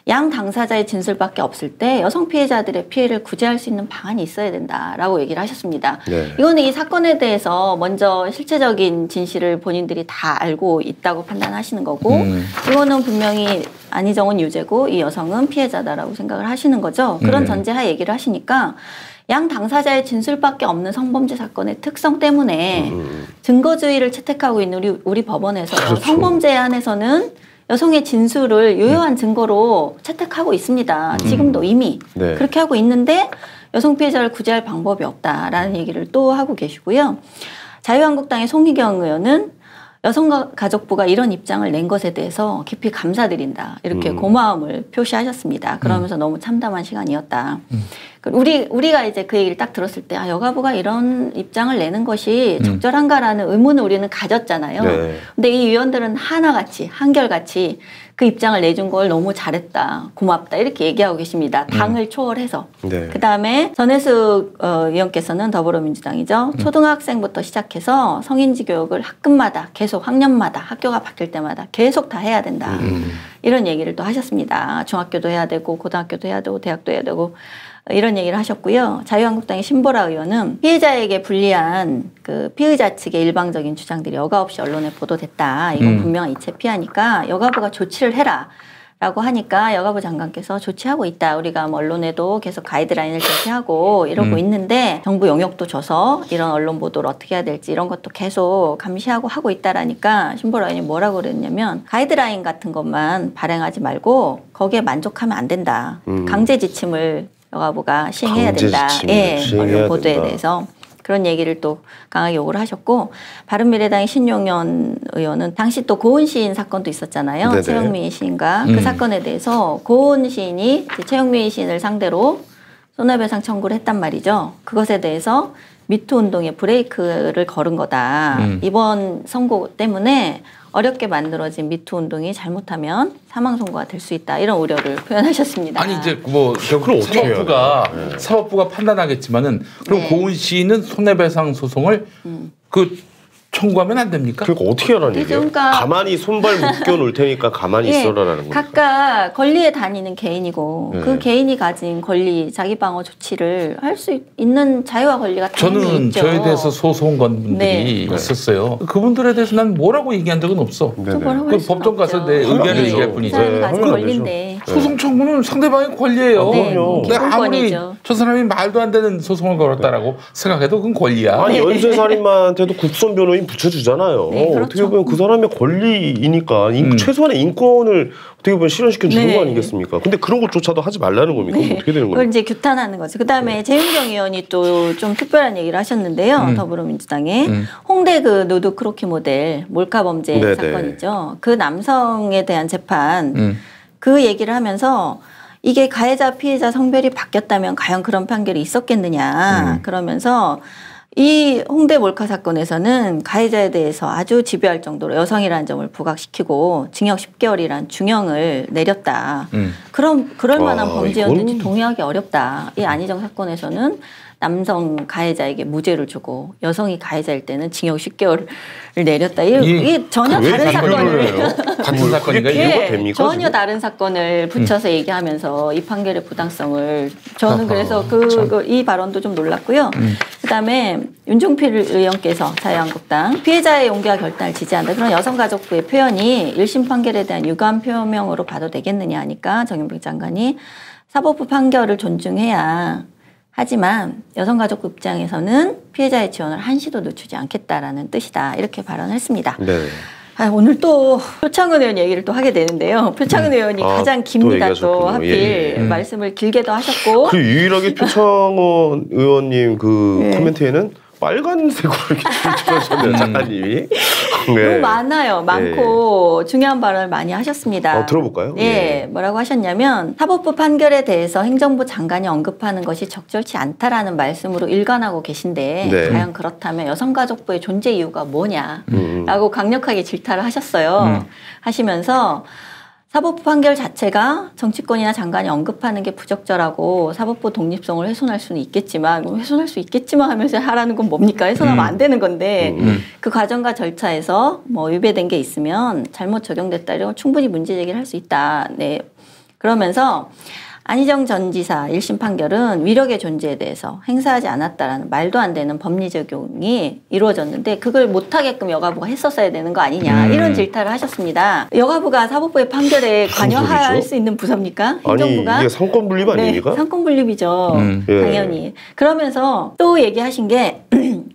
양 당사자의 진술밖에 없을 때 여성 피해자들의 피해를 구제할 수 있는 방안이 있어야 된다라고 얘기를 하셨습니다. 이거는 이 사건에 대해서 먼저 실체적인 진실을 본인들이 다 알고 있다고 판단하시는 거고 이거는 분명히 안희정은 유죄고 이 여성은 피해자다라고 생각을 하시는 거죠. 그런 전제하에 얘기를 하시니까 양 당사자의 진술밖에 없는 성범죄 사건의 특성 때문에 증거주의를 채택하고 있는 우리 법원에서 성범죄에 한해서는 여성의 진술을 유효한 증거로 채택하고 있습니다. 지금도 이미 그렇게 하고 있는데 여성 피해자를 구제할 방법이 없다라는 얘기를 또 하고 계시고요. 자유한국당의 송희경 의원은 여성가족부가 이런 입장을 낸 것에 대해서 깊이 감사드린다. 이렇게 고마움을 표시하셨습니다. 그러면서 너무 참담한 시간이었다. 우리가 이제 그 얘기를 딱 들었을 때 여가부가 이런 입장을 내는 것이 적절한가라는 의문을 우리는 가졌잖아요. 근데 이 위원들은 하나같이 한결같이 그 입장을 내준 걸 너무 잘했다. 고맙다. 이렇게 얘기하고 계십니다. 당을 초월해서. 그다음에 전혜숙 의원께서는 더불어민주당이죠. 초등학생부터 시작해서 성인지 교육을 학급마다 계속 학년마다 학교가 바뀔 때마다 계속 다 해야 된다. 이런 얘기를 또 하셨습니다. 중학교도 해야 되고 고등학교도 해야 되고 대학도 해야 되고 이런 얘기를 하셨고요. 자유한국당의 신보라 의원은 피해자에게 불리한 그 피의자 측의 일방적인 주장들이 여과 없이 언론에 보도됐다. 이건 분명한 이체 피하니까 여가부가 조치를 해라. 라고 하니까 여가부 장관께서 조치하고 있다. 우리가 뭐 언론에도 계속 가이드라인을 제시하고 이러고 있는데 정부 용역도 줘서 이런 언론 보도를 어떻게 해야 될지 이런 것도 계속 감시하고 하고 있다라니까 신보라 의원이 뭐라고 그랬냐면 가이드라인 같은 것만 발행하지 말고 거기에 만족하면 안 된다. 강제 지침을 여가부가 시행해야 된다. 예, 언론 보도에 된다. 대해서. 그런 얘기를 또 강하게 요구를 하셨고 바른미래당의 신용현 의원은 당시 또 고은 시인 사건도 있었잖아요. 네네. 최영미 시인과 그 사건에 대해서 고은 시인이 최영미 시인을 상대로 손해배상 청구를 했단 말이죠. 그것에 대해서 미투 운동에 브레이크를 걸은 거다. 이번 선고 때문에 어렵게 만들어진 미투 운동이 잘못하면 사망 선고가 될 수 있다. 이런 우려를 표현하셨습니다. 아니 이제 뭐 결국 사법부가 판단하겠지만은 그럼 고은 시인은 손해배상 소송을 청구하면 안 됩니까? 그러니까 어떻게 하라는 얘기예요? 그러니까 가만히 손발 묶여놓을 테니까 가만히 있어라라는 거죠. 각각 권리에 다니는 개인이고 그 개인이 가진 권리, 자기방어 조치를 할 수 있는 자유와 권리가 당연히 있죠. 저에 대해서 소송 건 분들이 있었어요. 그분들에 대해서 난 뭐라고 얘기한 적은 없어. 그 법정 가서 내 의견을 얘기할 뿐이지. 사람이 가진 권리인데. 소송 청구는 상대방의 권리예요. 내가 아무리 저 사람이 말도 안 되는 소송을 걸었다라고 생각해도 그건 권리야. 아니 연쇄살인마한테도 국선 변호인 붙여주잖아요. 그렇죠. 어떻게 보면 그 사람의 권리이니까 최소한의 인권을 어떻게 보면 실현시켜 주는 거 아니겠습니까? 근데 그런 것조차도 하지 말라는 겁니까? 어떻게 되는 거예요? 그걸 이제 규탄하는 거죠. 그다음에 재윤경 의원이 또 좀 특별한 얘기를 하셨는데요. 더불어민주당에 홍대 그 누드 크로키 모델 몰카 범죄 사건 있죠. 그 남성에 대한 재판 그 얘기를 하면서 이게 가해자 피해자 성별이 바뀌었다면 과연 그런 판결이 있었겠느냐 그러면서 이 홍대 몰카 사건에서는 가해자에 대해서 아주 집요할 정도로 여성이라는 점을 부각시키고 징역 10개월이란 중형을 내렸다. 그럴 만한 범죄였는지 동의하기 어렵다. 이 안희정 사건에서는 남성 가해자에게 무죄를 주고 여성이 가해자일 때는 징역 10개월을 내렸다. 이게 전혀 다른 사건을 같은 사건인가 이유가 됩니까? 전혀 지금? 다른 사건을 붙여서 얘기하면서 이 판결의 부당성을 저는 그래서 이 발언도 좀 놀랐고요. 그다음에 윤종필 의원께서 자유한국당 피해자의 용기와 결단을 지지한다. 그런 여성가족부의 표현이 1심 판결에 대한 유감 표명으로 봐도 되겠느냐 하니까 정영백 장관이 사법부 판결을 존중해야 하지만 여성가족부 입장에서는 피해자의 지원을 한시도 늦추지 않겠다라는 뜻이다. 이렇게 발언했습니다. 네. 오늘 또 표창은 의원 얘기를 또 하게 되는데요. 표창은 의원이 가장 깁니다. 또 하필 말씀을 길게도 하셨고. 그리고 유일하게 표창원 의원님 그 코멘트에는 빨간색으로 이렇게 줄줄하셨네요, 작가님이. 너무 많아요. 많고 중요한 발언을 많이 하셨습니다. 들어볼까요? 뭐라고 하셨냐면 사법부 판결에 대해서 행정부 장관이 언급하는 것이 적절치 않다라는 말씀으로 일관하고 계신데 과연 그렇다면 여성가족부의 존재 이유가 뭐냐라고 강력하게 질타를 하셨어요. 하시면서 사법부 판결 자체가 정치권이나 장관이 언급하는 게 부적절하고 사법부 독립성을 훼손할 수는 있겠지만 훼손할 수 있겠지만 하면서 하라는 건 뭡니까? 훼손하면 안 되는 건데 그 과정과 절차에서 뭐 위배된 게 있으면 잘못 적용됐다 이런 충분히 문제 제기를 할 수 있다. 네. 그러면서 안희정 전 지사 1심 판결은 위력의 존재에 대해서 행사하지 않았다라는 말도 안 되는 법리 적용이 이루어졌는데 그걸 못하게끔 여가부가 했었어야 되는 거 아니냐 이런 질타를 하셨습니다. 여가부가 사법부의 판결에 관여할 수 있는 부서입니까? 행정부가? 아니 이게 상권분립 아닙니까? 상권분립이죠. 당연히. 그러면서 또 얘기하신 게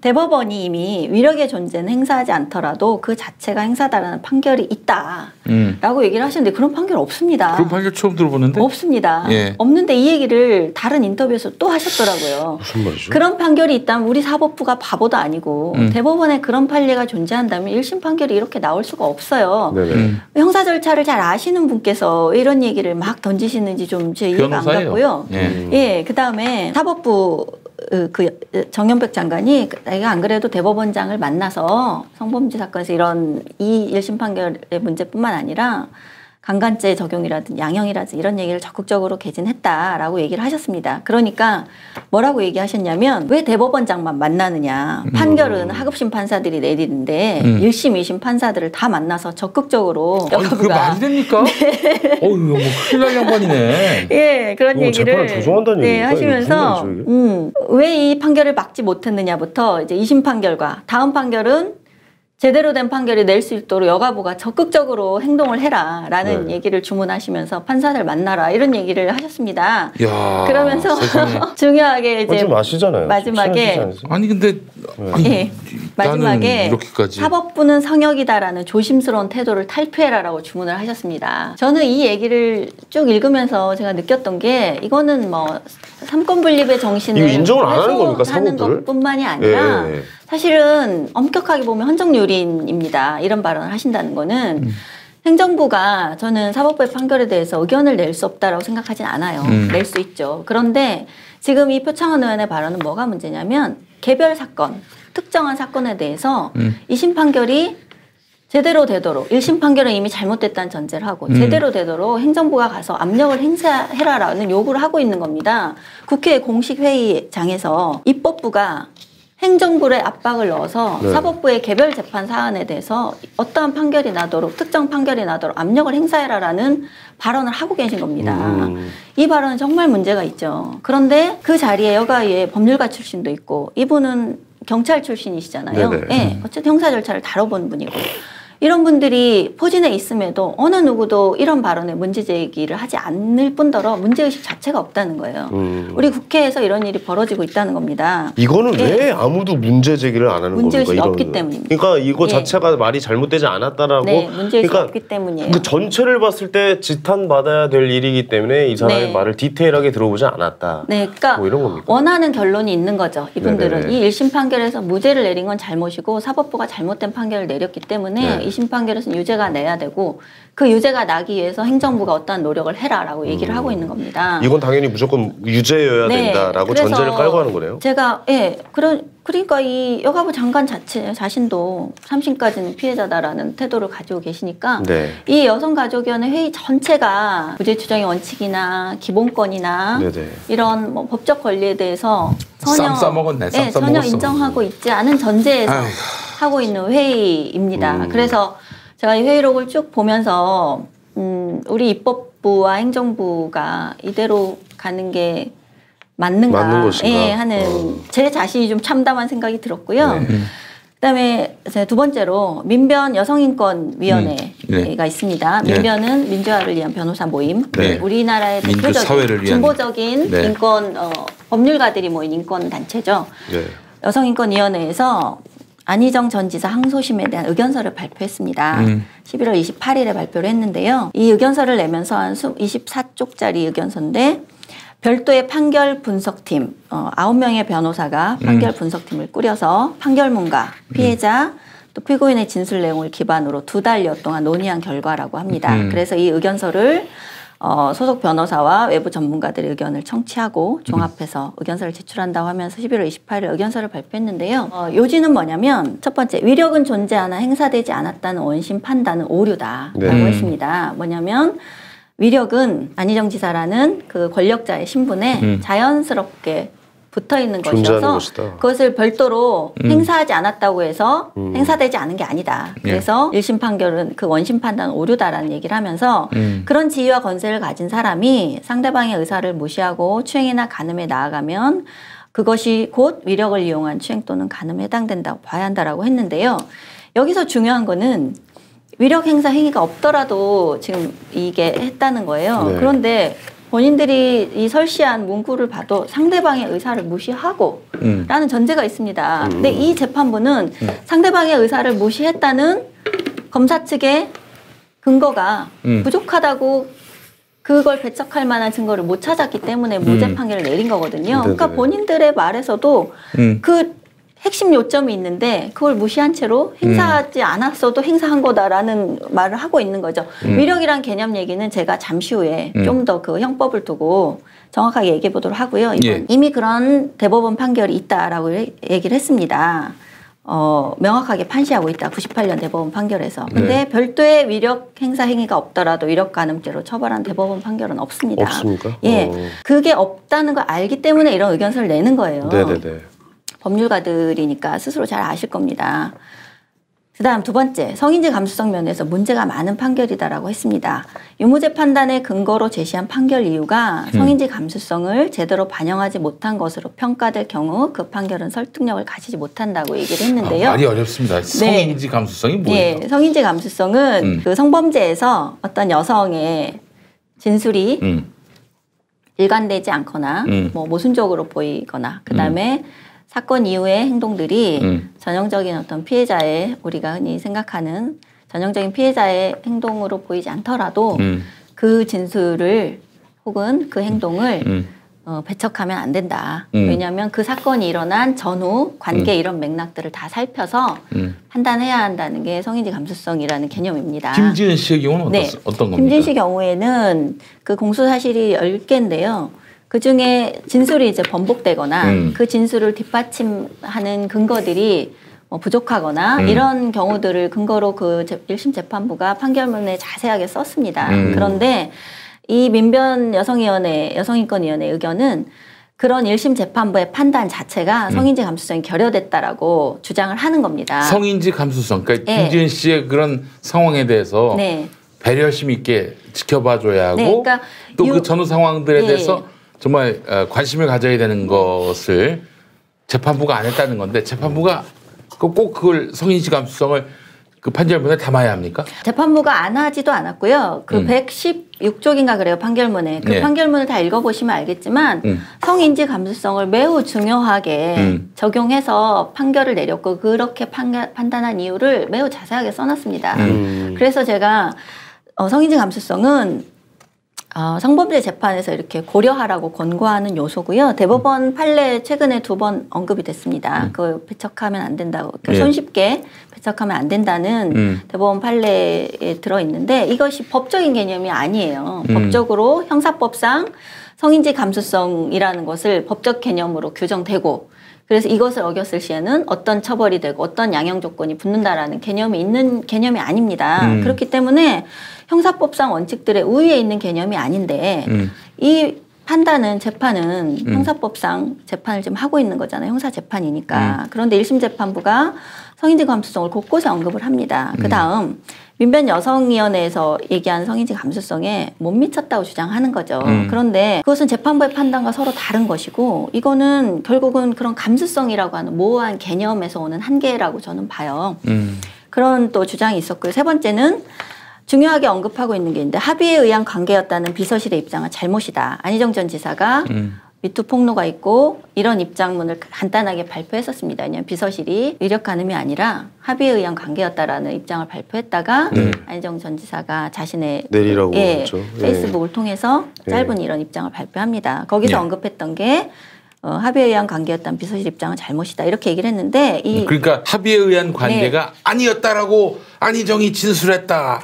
대법원이 이미 위력의 존재는 행사하지 않더라도 그 자체가 행사다라는 판결이 있다라고 얘기를 하시는데 그런 판결 없습니다. 그런 판결 처음 들어보는데? 없습니다. 없는데 이 얘기를 다른 인터뷰에서 또 하셨더라고요. 무슨 말이죠? 그런 판결이 있다면 우리 사법부가 바보도 아니고 대법원에 그런 판례가 존재한다면 1심 판결이 이렇게 나올 수가 없어요. 형사 절차를 잘 아시는 분께서 이런 얘기를 막 던지시는지 좀 제 이해가 안 갔고요. 그다음에 사법부 정연백 장관이 내가 안 그래도 대법원장을 만나서 성범죄 사건에서 이런 이 1심 판결의 문제뿐만 아니라 강간죄 적용이라든지 양형이라든지 이런 얘기를 적극적으로 개진했다라고 얘기를 하셨습니다. 그러니까 뭐라고 얘기하셨냐면 왜 대법원장만 만나느냐. 판결은 하급심 판사들이 내리는데 1심, 2심 판사들을 다 만나서 적극적으로 여가부가. 그게 말이 됩니까? 어휴, 뭐 큰일 날 양반이네. 그런 얘기를 조정한다는 하시면서 왜 이 판결을 막지 못했느냐부터 이제 2심 판결과 다음 판결은 제대로 된 판결이 낼 수 있도록 여가부가 적극적으로 행동을 해라라는 얘기를 주문하시면서 판사들 만나라 이런 얘기를 하셨습니다. 야, 그러면서 중요하게 이제 좀 아시잖아요. 마지막에 아니 근데 마지막에 이렇게까지. 사법부는 성역이다라는 조심스러운 태도를 탈피해라라고 주문을 하셨습니다. 저는 이 얘기를 쭉 읽으면서 제가 느꼈던 게 이거는 뭐 삼권분립의 정신을 이거 인정을 안 하는 겁니까, 사법부를? 것뿐만이 아니라 사실은 엄격하게 보면 헌정유린입니다. 이런 발언을 하신다는 거는 행정부가 저는 사법부의 판결에 대해서 의견을 낼 수 없다라고 생각하진 않아요. 낼 수 있죠. 그런데 지금 이 표창원 의원의 발언은 뭐가 문제냐면 개별 사건, 특정한 사건에 대해서 2심 판결이 제대로 되도록 1심 판결은 이미 잘못됐다는 전제를 하고 제대로 되도록 행정부가 가서 압력을 행사해라라는 요구를 하고 있는 겁니다. 국회 공식 회의장에서 입법부가 행정부의 압박을 넣어서 사법부의 개별 재판 사안에 대해서 어떠한 판결이 나도록 특정 판결이 나도록 압력을 행사해라라는 발언을 하고 계신 겁니다. 이 발언은 정말 문제가 있죠. 그런데 그 자리에 여가위에 법률가 출신도 있고 이분은 경찰 출신이시잖아요. 네, 어쨌든 형사 절차를 다뤄본 분이고 이런 분들이 포진해 있음에도 어느 누구도 이런 발언에 문제 제기를 하지 않을 뿐더러 문제의식 자체가 없다는 거예요. 우리 국회에서 이런 일이 벌어지고 있다는 겁니다. 이거는 왜 아무도 문제 제기를 안 하는 겁니까? 문제의식이 없기 때문입니다. 그러니까 이거 자체가 말이 잘못되지 않았다라고. 문제의식이 없기 때문이에요. 그 전체를 봤을 때 지탄받아야 될 일이기 때문에 이 사람의 말을 디테일하게 들어보지 않았다. 그러니까 뭐 이런 겁니까? 원하는 결론이 있는 거죠. 이분들은 이 1심 판결에서 무죄를 내린 건 잘못이고 사법부가 잘못된 판결을 내렸기 때문에 2심 판결에서는 유죄가 내야 되고 그 유죄가 나기 위해서 행정부가 어떠한 노력을 해라라고 얘기를 하고 있는 겁니다. 이건 당연히 무조건 유죄여야 된다라고 전제를 깔고 하는 거네요. 제가 그러니까 이 여가부 장관 자신도 3심까지는 피해자다라는 태도를 가지고 계시니까 이 여성가족위원회 회의 전체가 무죄 추정의 원칙이나 기본권이나 이런 뭐 법적 권리에 대해서 전혀 인정하고 있지 않은 전제에서 하고 있는 회의입니다. 그래서 제가 이 회의록을 쭉 보면서 우리 입법부와 행정부가 이대로 가는 게 맞는가 하는 제 자신이 좀 참담한 생각이 들었고요. 그다음에 두 번째로 민변 여성인권위원회가 있습니다. 민변은 민주화를 위한 변호사 모임. 우리나라의 대표적인 진보적인 인권 법률가들이 모인 인권 단체죠. 여성인권위원회에서 안희정 전 지사 항소심에 대한 의견서를 발표했습니다. 11월 28일에 발표를 했는데요. 이 의견서를 내면서 한 24쪽짜리 의견서인데 별도의 판결 분석팀 9명의 변호사가 판결 분석팀을 꾸려서 판결문과 피해자 또 피고인의 진술 내용을 기반으로 2달여 동안 논의한 결과라고 합니다. 그래서 이 의견서를 소속 변호사와 외부 전문가들의 의견을 청취하고 종합해서 의견서를 제출한다고 하면서 11월 28일 의견서를 발표했는데요. 요지는 뭐냐면 첫 번째, 위력은 존재하나 행사되지 않았다는 원심 판단은 오류다라고 했습니다. 뭐냐면 위력은 안희정 지사라는 그 권력자의 신분에 자연스럽게 붙어있는 것이어서 그것을 별도로 행사하지 않았다고 해서 행사되지 않은 게 아니다. 그래서 1심 판결은 그 원심 판단은 오류다라는 얘기를 하면서 그런 지위와 권세를 가진 사람이 상대방의 의사를 무시하고 추행이나 간음에 나아가면 그것이 곧 위력을 이용한 추행 또는 간음에 해당된다고 봐야 한다라고 했는데요. 여기서 중요한 거는 위력 행사 행위가 없더라도 지금 이게 했다는 거예요. 그런데 본인들이 이 설시한 문구를 봐도 상대방의 의사를 무시하고 라는 전제가 있습니다. 근데 이 재판부는 상대방의 의사를 무시했다는 검사 측의 근거가 부족하다고 그걸 배척할 만한 증거를 못 찾았기 때문에 무죄 판결을 내린 거거든요. 그러니까 본인들의 말에서도 그 핵심 요점이 있는데 그걸 무시한 채로 행사하지 않았어도 행사한 거다라는 말을 하고 있는 거죠. 위력이란 개념 얘기는 제가 잠시 후에 좀 더 그 형법을 두고 정확하게 얘기해 보도록 하고요. 이미 그런 대법원 판결이 있다라고 얘기를 했습니다. 명확하게 판시하고 있다. 98년 대법원 판결에서. 근데 별도의 위력 행사 행위가 없더라도 위력 간음죄로 처벌한 대법원 판결은 없습니다. 없습니까? 그게 없다는 걸 알기 때문에 이런 의견서를 내는 거예요. 법률가들이니까 스스로 잘 아실 겁니다. 그다음 두 번째, 성인지 감수성 면에서 문제가 많은 판결이다라고 했습니다. 유무죄 판단의 근거로 제시한 판결 이유가 성인지 감수성을 제대로 반영하지 못한 것으로 평가될 경우 그 판결은 설득력을 가지지 못한다고 얘기를 했는데요. 말이 어렵습니다. 성인지 감수성이 뭐예요? 네, 성인지 감수성은 그 성범죄에서 어떤 여성의 진술이 일관되지 않거나 뭐 모순적으로 보이거나 그다음에 사건 이후의 행동들이 전형적인 어떤 피해자의 우리가 흔히 생각하는 전형적인 피해자의 행동으로 보이지 않더라도 그 진술을 혹은 그 행동을 배척하면 안 된다. 왜냐하면 그 사건이 일어난 전후 관계 이런 맥락들을 다 살펴서 판단해야 한다는 게 성인지 감수성이라는 개념입니다. 김지은 씨의 경우는 네. 어떤 겁니까? 김지은 씨 경우에는 그 공소 사실이 10개인데요. 그 중에 진술이 이제 번복되거나 그 진술을 뒷받침하는 근거들이 부족하거나 이런 경우들을 근거로 그 1심 재판부가 판결문에 자세하게 썼습니다. 그런데 이 민변 여성인권위원회 의견은 그런 1심 재판부의 판단 자체가 성인지 감수성이 결여됐다라고 주장을 하는 겁니다. 성인지 감수성. 그러니까 김지은 씨의 그런 상황에 대해서 배려심 있게 지켜봐줘야 하고 그러니까 또 그 전후 상황들에 대해서 정말 관심을 가져야 되는 것을 재판부가 안 했다는 건데 재판부가 꼭 그걸 성인지 감수성을 그 판결문에 담아야 합니까? 재판부가 안 하지도 않았고요. 그 116쪽인가 그래요, 판결문에. 그 판결문을 다 읽어보시면 알겠지만 성인지 감수성을 매우 중요하게 적용해서 판결을 내렸고 그렇게 판단한 이유를 매우 자세하게 써놨습니다. 그래서 제가 성인지 감수성은 성범죄 재판에서 이렇게 고려하라고 권고하는 요소고요. 대법원 판례 최근에 2번 언급이 됐습니다. 그 배척하면 안 된다고, 그러니까 손쉽게 배척하면 안 된다는 대법원 판례에 들어있는데 이것이 법적인 개념이 아니에요. 법적으로 형사법상 성인지 감수성이라는 것을 법적 개념으로 규정되고 그래서 이것을 어겼을 시에는 어떤 처벌이 되고 어떤 양형 조건이 붙는다라는 개념이 있는 개념이 아닙니다. 그렇기 때문에 형사법상 원칙들의 우위에 있는 개념이 아닌데 이 판단은 재판은 형사법상 재판을 지금 하고 있는 거잖아요. 형사재판이니까. 그런데 1심 재판부가 성인지 감수성을 곳곳에 언급을 합니다. 그다음 민변 여성위원회에서 얘기한 성인지 감수성에 못 미쳤다고 주장하는 거죠. 그런데 그것은 재판부의 판단과 서로 다른 것이고 이거는 결국은 그런 감수성이라고 하는 모호한 개념에서 오는 한계라고 저는 봐요. 그런 또 주장이 있었고요. 세 번째는 중요하게 언급하고 있는 게 있는데 합의에 의한 관계였다는 비서실의 입장은 잘못이다. 안희정 전 지사가 미투 폭로가 있고 이런 입장문을 간단하게 발표했었습니다. 왜냐하면 비서실이 위력 가늠이 아니라 합의에 의한 관계였다라는 입장을 발표했다가 안희정 전 지사가 자신의 페이스북을 통해서 짧은 이런 입장을 발표합니다. 거기서 언급했던 게 합의에 의한 관계였다는 비서실 입장은 잘못이다. 이렇게 얘기를 했는데 그러니까 합의에 의한 관계가 아니었다라고 안희정이 진술했다.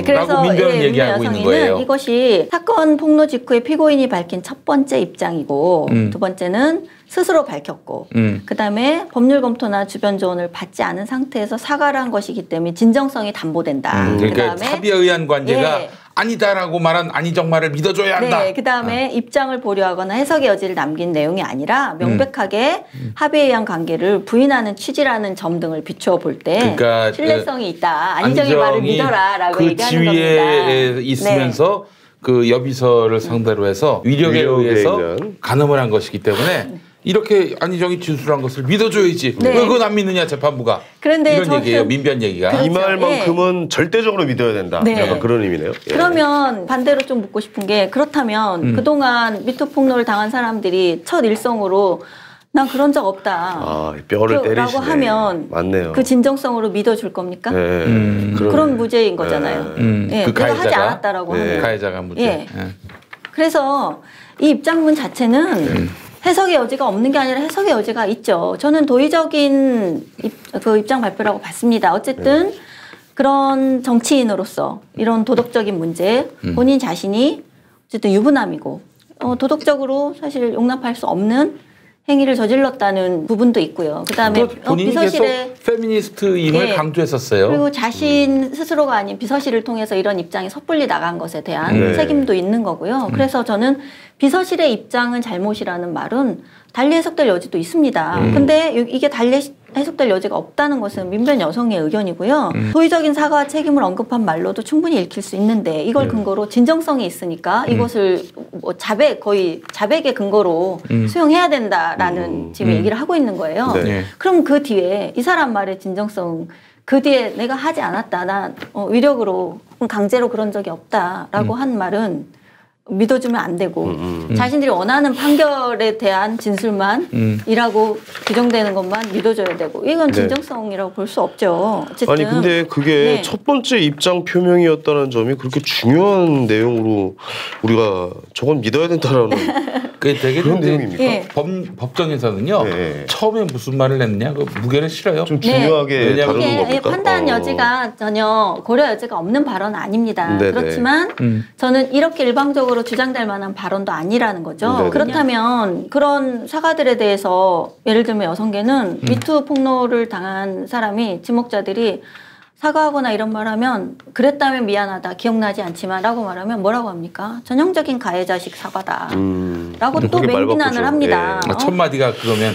라고 민변은 얘기하고 있는 거예요. 이것이 사건 폭로 직후에 피고인이 밝힌 첫 번째 입장이고 두 번째는 스스로 밝혔고 그다음에 법률 검토나 주변 조언을 받지 않은 상태에서 사과를 한 것이기 때문에 진정성이 담보된다. 그러니까 합의에 의한 관계가 아니다라고 말한 안희정 말을 믿어줘야 한다. 네, 그다음에 입장을 보류하거나 해석의 여지를 남긴 내용이 아니라 명백하게 합의에 의한 관계를 부인하는 취지라는 점 등을 비추어 볼 때 그러니까 신뢰성이 있다. 안희정의 말을 믿어라라고 그 얘기하는 겁니다. 지위에 있으면서 그 여비서를 상대로 해서 위력에 의해서 간음을 한 것이기 때문에 이렇게 안희정이 진술한 것을 믿어줘야지. 왜 그건 안 믿느냐 재판부가. 그런데 이런 얘기예요. 민변 얘기가. 그렇죠. 이 말만큼은 절대적으로 믿어야 된다. 약간 그런 의미네요. 그러면 반대로 좀 묻고 싶은 게 그렇다면 그동안 미투 폭로를 당한 사람들이 첫 일성으로 난 그런 적 없다. 뼈를 때리시네. 라고 하면 맞네요. 그 진정성으로 믿어줄 겁니까? 그런 무죄인 거잖아요. 그 내가 하지 않았다라고 하면. 가해자가 무죄. 그래서 이 입장문 자체는 해석의 여지가 없는 게 아니라 해석의 여지가 있죠. 저는 도의적인 그 입장 발표라고 봤습니다. 어쨌든 그런 정치인으로서 이런 도덕적인 문제 본인 자신이 어쨌든 유부남이고 도덕적으로 사실 용납할 수 없는 행위를 저질렀다는 부분도 있고요. 그다음에 본인이 계속 페미니스트임을 강조했었어요. 그리고 자신 스스로가 아닌 비서실을 통해서 이런 입장이 섣불리 나간 것에 대한 책임도 있는 거고요. 그래서 저는 비서실의 입장은 잘못이라는 말은 달리 해석될 여지도 있습니다. 근데 이게 달리 해석될 여지가 없다는 것은 민변 여성의 의견이고요. 도의적인 사과와 책임을 언급한 말로도 충분히 읽힐 수 있는데 이걸 근거로 진정성이 있으니까 이것을 뭐 거의 자백의 근거로 수용해야 된다라는 지금 얘기를 하고 있는 거예요. 네. 그럼 그 뒤에 이 사람 말의 진정성, 그 뒤에 내가 하지 않았다, 난 위력으로 강제로 그런 적이 없다라고 한 말은 믿어주면 안 되고 자신들이 원하는 판결에 대한 진술만 이라고 규정되는 것만 믿어줘야 되고 이건 진정성이라고 볼 수 없죠. 어쨌든. 아니 근데 그게 첫 번째 입장 표명이었다는 점이 그렇게 중요한 내용으로 우리가 저건 믿어야 된다라는 그게 되게 그런 내용입니까? 법정에서는요. 처음에 무슨 말을 했느냐 그 무게를 실어요. 좀 중요하게 다루는 겁니까? 판단 여지가 전혀 고려 여지가 없는 발언은 아닙니다. 그렇지만 저는 이렇게 일방적으로 주장될 만한 발언도 아니라는 거죠. 네네. 그렇다면 그런 사과들에 대해서 예를 들면 여성계는 미투 폭로를 당한 사람이 지목자들이 사과하거나 이런 말하면 그랬다면 미안하다, 기억나지 않지만 라고 말하면 뭐라고 합니까? 전형적인 가해자식 사과다 라고 또 맹비난을 합니다. 첫 마디가 그러면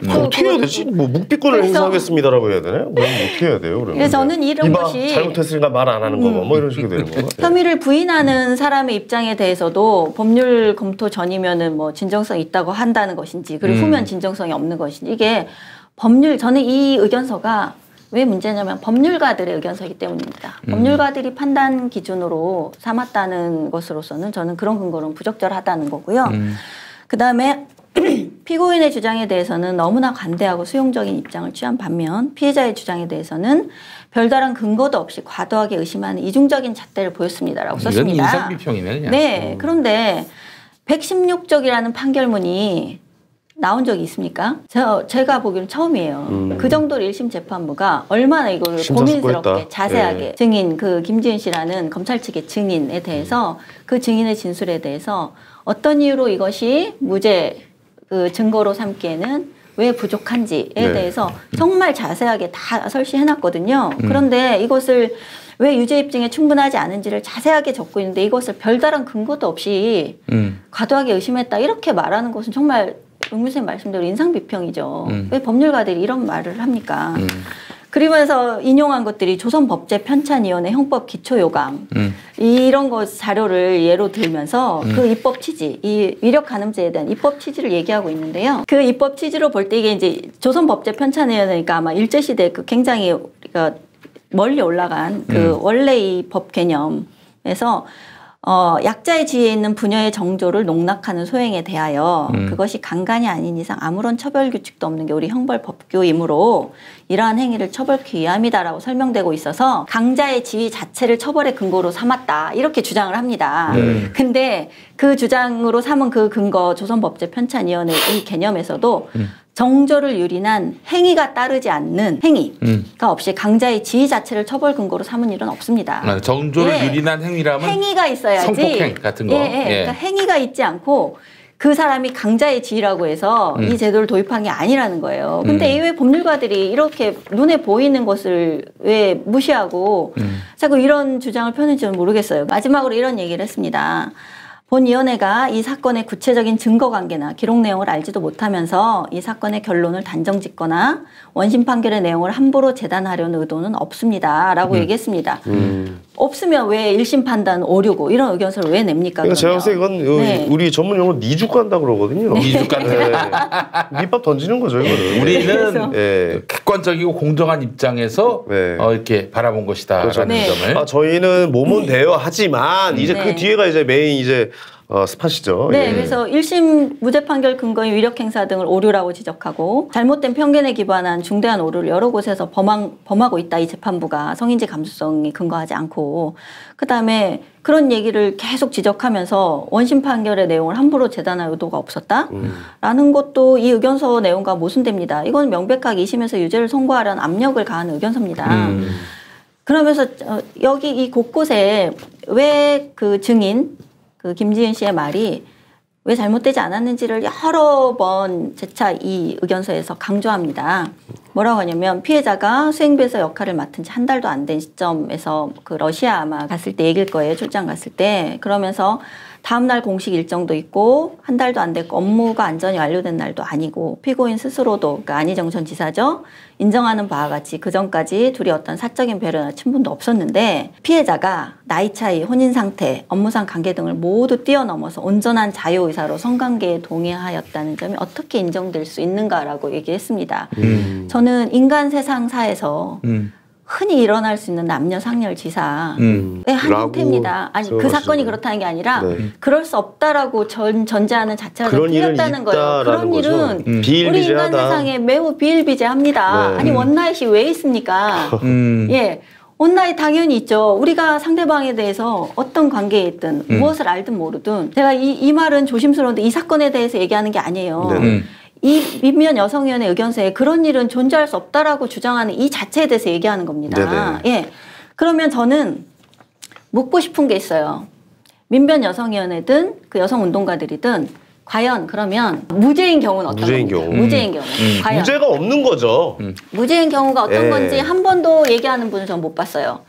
어떻게 해야 되지? 뭐 묵비권을 행사하겠습니다라고 해야 되나요? 그럼 어떻게 해야 돼요? 그러면? 그래서 저는 이런 것이 잘못했으니까 말 안 하는 거 뭐 이런 식으로 되는 거. 혐의를 부인하는 사람의 입장에 대해서도 법률 검토 전이면은 뭐 진정성이 있다고 한다는 것인지 그리고 후면 진정성이 없는 것인지 이게 저는 이 의견서가 왜 문제냐면 법률가들의 의견서이기 때문입니다. 법률가들이 판단 기준으로 삼았다는 것으로서는 저는 그런 근거로는 부적절하다는 거고요. 그다음에 피고인의 주장에 대해서는 너무나 관대하고 수용적인 입장을 취한 반면 피해자의 주장에 대해서는 별다른 근거도 없이 과도하게 의심하는 이중적인 잣대를 보였습니다라고 썼습니다. 이건 인상비평이네 그냥. 네. 그런데 116쪽이라는 판결문이 나온 적이 있습니까? 제가 보기에는 처음이에요. 그 정도로 1심 재판부가 얼마나 이걸 고민스럽게 자세하게 증인 김지은 씨라는 검찰 측의 증인에 대해서 그 증인의 진술에 대해서 어떤 이유로 이것이 무죄 증거로 삼기에는 왜 부족한지에 대해서 정말 자세하게 다 설시해놨거든요. 그런데 이것을 왜 유죄 입증에 충분하지 않은지를 자세하게 적고 있는데 이것을 별다른 근거도 없이 과도하게 의심했다 이렇게 말하는 것은 정말 용 교수님 말씀대로 인상비평이죠. 왜 법률가들이 이런 말을 합니까? 그러면서 인용한 것들이 조선법제편찬위원회 형법 기초요강 이런 거 자료를 예로 들면서 그 입법 취지, 이 위력 간음죄에 대한 입법 취지를 얘기하고 있는데요. 그 입법 취지로 볼 때 이게 이제 조선법제편찬위원회니까 아마 일제시대 굉장히 우리가 멀리 올라간 원래 이 법 개념에서 약자의 지위에 있는 부녀의 정조를 농락하는 소행에 대하여 그것이 강간이 아닌 이상 아무런 처벌 규칙도 없는 게 우리 형벌 법규이므로 이러한 행위를 처벌케 위함이다라고 설명되고 있어서 강자의 지위 자체를 처벌의 근거로 삼았다 이렇게 주장을 합니다. 근데 그 주장으로 삼은 그 근거 조선법제편찬위원회 이 개념에서도 정조를 유린한 행위가 따르지 않는 행위가 없이 강자의 지위 자체를 처벌 근거로 삼은 일은 없습니다. 정조를 유린한 행위라면 행위가 있어야지. 성폭행 같은 거. 그러니까 행위가 있지 않고 그 사람이 강자의 지위라고 해서 이 제도를 도입한 게 아니라는 거예요. 근데 왜 법률가들이 이렇게 눈에 보이는 것을 왜 무시하고 자꾸 이런 주장을 펴는지는 모르겠어요. 마지막으로 이런 얘기를 했습니다. 본위원회가 이 사건의 구체적인 증거 관계나 기록 내용을 알지도 못하면서 이 사건의 결론을 단정짓거나 원심 판결의 내용을 함부로 재단하려는 의도는 없습니다. 라고 얘기했습니다. 없으면 왜 1심 판단 오류고 이런 의견서를 왜 냅니까? 그러니까 제가 봤을 때 이건 우리 전문 용어로 니죽 간다 그러거든요. 니죽 간다. 밑밥 던지는 거죠. 이거는. 우리는 객관적이고 공정한 입장에서 이렇게 바라본 것이다. 그렇죠. 라는 점을. 저희는 몸은 돼요 하지만 이제 그 뒤에가 이제 메인 이제 스팟이죠. 네, 그래서 1심 무죄 판결 근거인 위력 행사 등을 오류라고 지적하고 잘못된 편견에 기반한 중대한 오류를 여러 곳에서 범하고 있다. 이 재판부가 성인지 감수성이 근거하지 않고 그다음에 그런 얘기를 계속 지적하면서 원심 판결의 내용을 함부로 재단할 의도가 없었다라는 것도 이 의견서 내용과 모순됩니다. 이건 명백하게 2심에서 유죄를 선고하려는 압력을 가하는 의견서입니다. 그러면서 여기 이 곳곳에 왜 그 증인 김지은 씨의 말이 왜 잘못되지 않았는지를 여러 번 재차 이 의견서에서 강조합니다. 뭐라고 하냐면 피해자가 수행부에서 역할을 맡은 지 한 달도 안 된 시점에서 그 러시아 아마 갔을 때 얘기일 거예요. 출장 갔을 때. 그러면서 다음날 공식 일정도 있고 한 달도 안 됐고 업무가 안전히 완료된 날도 아니고 피고인 스스로도 그러니까 안희정 전 지사죠. 인정하는 바와 같이 그전까지 둘이 어떤 사적인 배려나 친분도 없었는데 피해자가 나이 차이, 혼인 상태, 업무상 관계 등을 모두 뛰어넘어서 온전한 자유의사로 성관계에 동의하였다는 점이 어떻게 인정될 수 있는가라고 얘기했습니다. 저는 인간 세상사에서 흔히 일어날 수 있는 남녀 상렬 지사의 한 형태입니다. 아니 그 사건이 그렇다는 게 아니라 그럴 수 없다라고 전제하는 자체가 틀렸다는 거예요. 그런 일은 우리 인간 세상에 매우 비일비재합니다. 네. 아니 원나잇이 왜 있습니까? 예. 원나잇 당연히 있죠. 우리가 상대방에 대해서 어떤 관계에 있든 무엇을 알든 모르든 제가 이 말은 조심스러운데 이 사건에 대해서 얘기하는 게 아니에요. 이 민변 여성위원회 의견서에 그런 일은 존재할 수 없다라고 주장하는 이 자체에 대해서 얘기하는 겁니다. 네네. 예. 그러면 저는 묻고 싶은 게 있어요. 민변 여성위원회든 그 여성운동가들이든 과연 그러면 무죄인 경우는 어떤 무죄인 겁니까? 경우. 무죄인 경우. 과연. 무죄가 없는 거죠. 무죄인 경우가 어떤 건지 한 번도 얘기하는 분은 전 못 봤어요.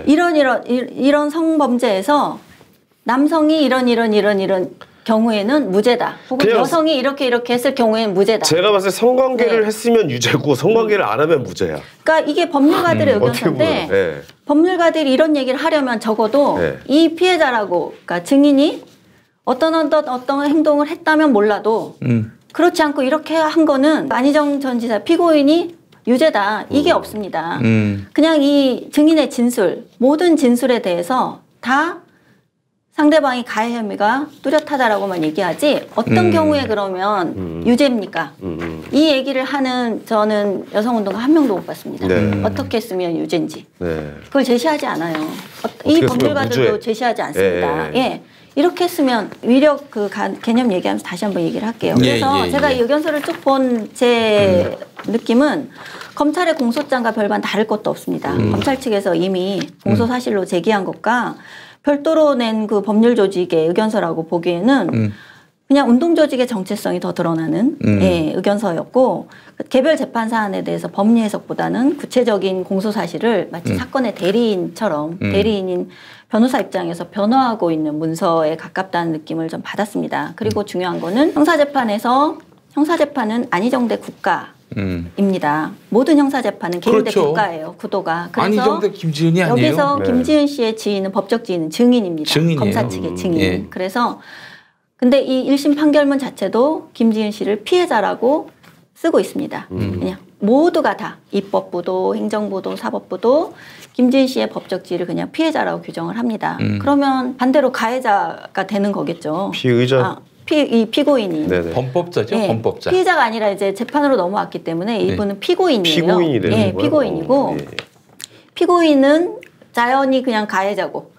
이런 성범죄에서 남성이 이런 경우에는 무죄다. 혹은 여성이 이렇게 했을 경우에는 무죄다. 제가 봤을 때 성관계를 했으면 유죄고 성관계를 안 하면 무죄야. 그러니까 이게 법률가들의 의견서인데 법률가들이 이런 얘기를 하려면 적어도 이 피해자라고 그러니까 증인이 어떤 행동을 했다면 몰라도 그렇지 않고 이렇게 한 거는 안희정 전 지사 피고인이 유죄다. 이게 없습니다. 그냥 이 증인의 진술, 모든 진술에 대해서 다 상대방이 가해 혐의가 뚜렷하다라고만 얘기하지 어떤 경우에 그러면 유죄입니까? 이 얘기를 하는 저는 여성운동가 한 명도 못 봤습니다. 어떻게 했으면 유죄인지. 그걸 제시하지 않아요. 이 법률가들도 제시하지 않습니다. 예. 이렇게 했으면 위력 그 개념 얘기하면서 다시 한번 얘기를 할게요. 그래서 제가 이 의견서를 쭉 본 제 느낌은 검찰의 공소장과 별반 다를 것도 없습니다. 검찰 측에서 이미 공소 사실로 제기한 것과 별도로 낸 그 법률 조직의 의견서라고 보기에는 그냥 운동 조직의 정체성이 더 드러나는 의견서였고 개별 재판 사안에 대해서 법리 해석보다는 구체적인 공소 사실을 마치 사건의 대리인처럼 대리인인 변호사 입장에서 변호하고 있는 문서에 가깝다는 느낌을 좀 받았습니다. 그리고 중요한 거는 형사재판은 안희정 대 국가입니다. 모든 형사재판은 개인 대 국가예요. 구도가. 그래서 안희정 대 김지은이 아니에요? 여기서 김지은 씨의 지인은 법적 지인은 증인입니다. 증인이에요. 검사 측의 증인. 그래서 근데 이 1심 판결문 자체도 김지은 씨를 피해자라고 쓰고 있습니다. 그냥 모두가 다 입법부도 행정부도 사법부도 김지은 씨의 법적 지위를 그냥 피해자라고 규정을 합니다. 그러면 반대로 가해자가 되는 거겠죠. 피의자. 이 피고인이. 범법자죠. 범법자. 피해자가 아니라 이제 재판으로 넘어왔기 때문에 이분은 피고인이에요. 피고인이 되는 거예요. 피고인이고 피고인은 자연히 그냥 가해자고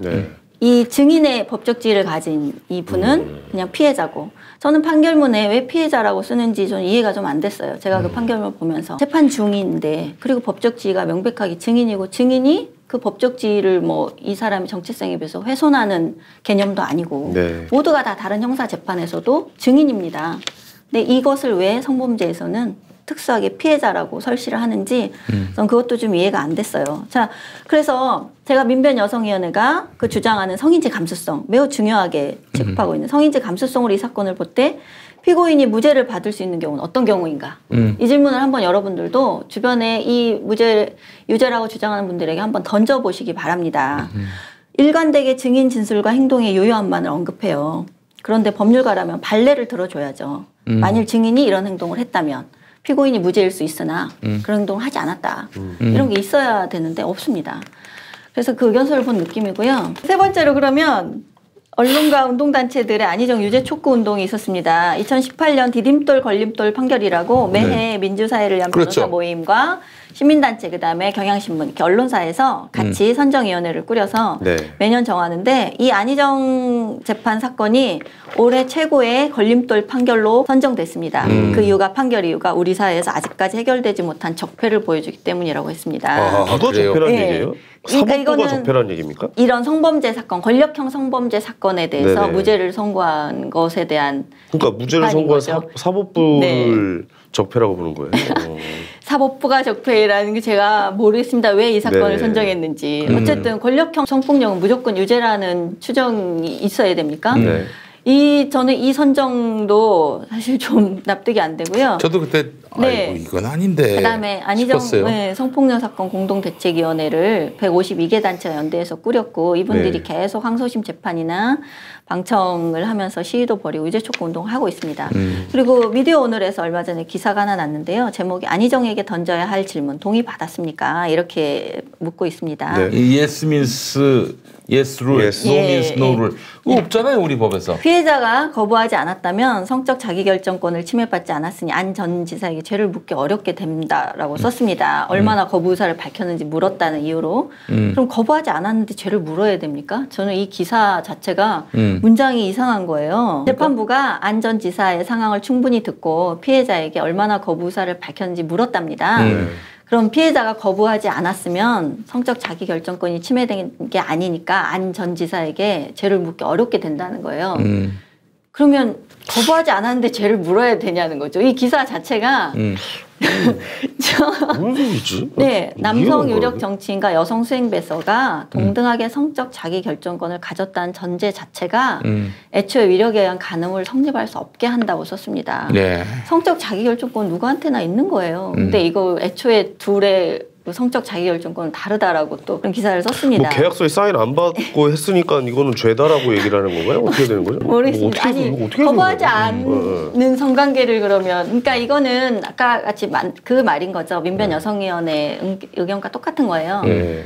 이 증인의 법적 지위를 가진 이 분은 그냥 피해자고 저는 판결문에 왜 피해자라고 쓰는지 저는 이해가 좀 안 됐어요. 제가 그 판결문을 보면서 재판 중인데 그리고 법적 지위가 명백하게 증인이고 증인이 그 법적 지위를 뭐 이 사람의 정체성에 비해서 훼손하는 개념도 아니고 모두가 다 다른 형사 재판에서도 증인입니다. 근데 이것을 왜 성범죄에서는 특수하게 피해자라고 설치를 하는지 전 그것도 좀 이해가 안 됐어요. 자, 그래서 제가 민변 여성위원회가 그 주장하는 성인지 감수성 매우 중요하게 취급하고 있는 성인지 감수성으로 이 사건을 볼 때 피고인이 무죄를 받을 수 있는 경우는 어떤 경우인가? 이 질문을 한번 여러분들도 주변에 이 유죄라고 주장하는 분들에게 한번 던져보시기 바랍니다. 일관되게 증인 진술과 행동의 유효함만을 언급해요. 그런데 법률가라면 발례를 들어줘야죠. 만일 증인이 이런 행동을 했다면 피고인이 무죄일 수 있으나 그런 행동을 하지 않았다. 이런 게 있어야 되는데 없습니다. 그래서 그 의견서를 본 느낌이고요. 세 번째로 그러면 언론과 운동단체들의 안희정 유죄 촉구 운동이 있었습니다. 2018년 디딤돌 걸림돌 판결이라고 매해 민주사회를 위한 변호사 모임과 시민단체 그다음에 경향신문 이렇게 언론사에서 같이 선정위원회를 꾸려서 매년 정하는데 이 안희정 재판 사건이 올해 최고의 걸림돌 판결로 선정됐습니다. 그 이유가 판결 이유가 우리 사회에서 아직까지 해결되지 못한 적폐를 보여주기 때문이라고 했습니다. 누가 적폐란 얘기예요? 사법부가 적폐란 얘기입니까? 이런 성범죄 사건, 권력형 성범죄 사건에 대해서 무죄를 선고한 것에 대한 그러니까 무죄를 선고한 사법부를 적폐라고 보는 거예요. 사법부가 적폐라는 게 제가 모르겠습니다. 왜 이 사건을 네. 선정했는지. 어쨌든 권력형 성폭력은 무조건 유죄라는 추정이 있어야 됩니까? 네. 저는 이 선정도 사실 좀 납득이 안 되고요. 저도 그때 네. 아이고 이건 아닌데. 그다음에 안희정 성폭력 사건 공동대책위원회를 152개 단체가 연대해서 꾸렸고 이분들이 네. 계속 항소심 재판이나 방청을 하면서 시위도 벌이고 유죄 촉구 운동을 하고 있습니다. 그리고 미디어 오늘에서 얼마 전에 기사가 하나 났는데요. 제목이 안희정에게 던져야 할 질문 동의받았습니까? 이렇게 묻고 있습니다. 네. Yes means yes rule, Yes. no means no rule. 그거 없잖아요 우리 법에서. 피해자가 거부하지 않았다면 성적 자기결정권을 침해받지 않았으니 안 전 지사에게 죄를 묻기 어렵게 된다라고 썼습니다. 얼마나 거부 의사를 밝혔는지 물었다는 이유로. 그럼 거부하지 않았는데 죄를 물어야 됩니까? 저는 이 기사 자체가 문장이 이상한 거예요. 재판부가 안 전 지사의 상황을 충분히 듣고 피해자에게 얼마나 거부 의사를 밝혔는지 물었답니다. 그럼 피해자가 거부하지 않았으면 성적 자기결정권이 침해된 게 아니니까 안 전 지사에게 죄를 묻기 어렵게 된다는 거예요. 그러면 거부하지 않았는데 죄를 물어야 되냐는 거죠. 이 기사 자체가 무슨 소리지? 네, 남성 유력 정치인과 여성 수행배서가 동등하게 성적 자기결정권을 가졌다는 전제 자체가 애초에 위력에 의한 간음을 성립할 수 없게 한다고 썼습니다. 네. 성적 자기결정권 누구한테나 있는 거예요. 근데 이거 애초에 둘의 성적 자기결정권은 다르다라고 또 그런 기사를 썼습니다. 뭐 계약서에 사인 안 받고 했으니까 이거는 죄다라고 얘기를 하는 건가요? 어떻게 되는 거죠? 모르겠습니다. 뭐 어떻게 거부하지 않는 성관계를 그러면 그러니까 이거는 아까 같이 그 말인 거죠. 민변 여성위원회 의견과 똑같은 거예요.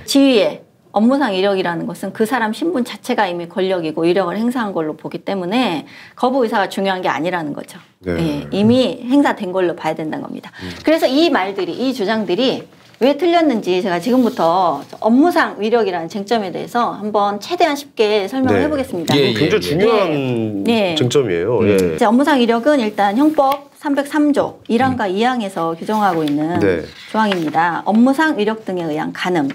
지위에 업무상 이력이라는 것은 그 사람 신분 자체가 이미 권력이고 이력을 행사한 걸로 보기 때문에 거부 의사가 중요한 게 아니라는 거죠. 네. 예, 이미 행사된 걸로 봐야 된다는 겁니다. 그래서 이 말들이 이 주장들이 왜 틀렸는지 제가 지금부터 업무상 위력이라는 쟁점에 대해서 한번 최대한 쉽게 설명을 해보겠습니다. 굉장히 중요한 쟁점이에요. 자, 업무상 위력은 일단 형법 303조 1항과 2항에서 규정하고 있는 조항입니다. 업무상 위력 등에 의한 간음.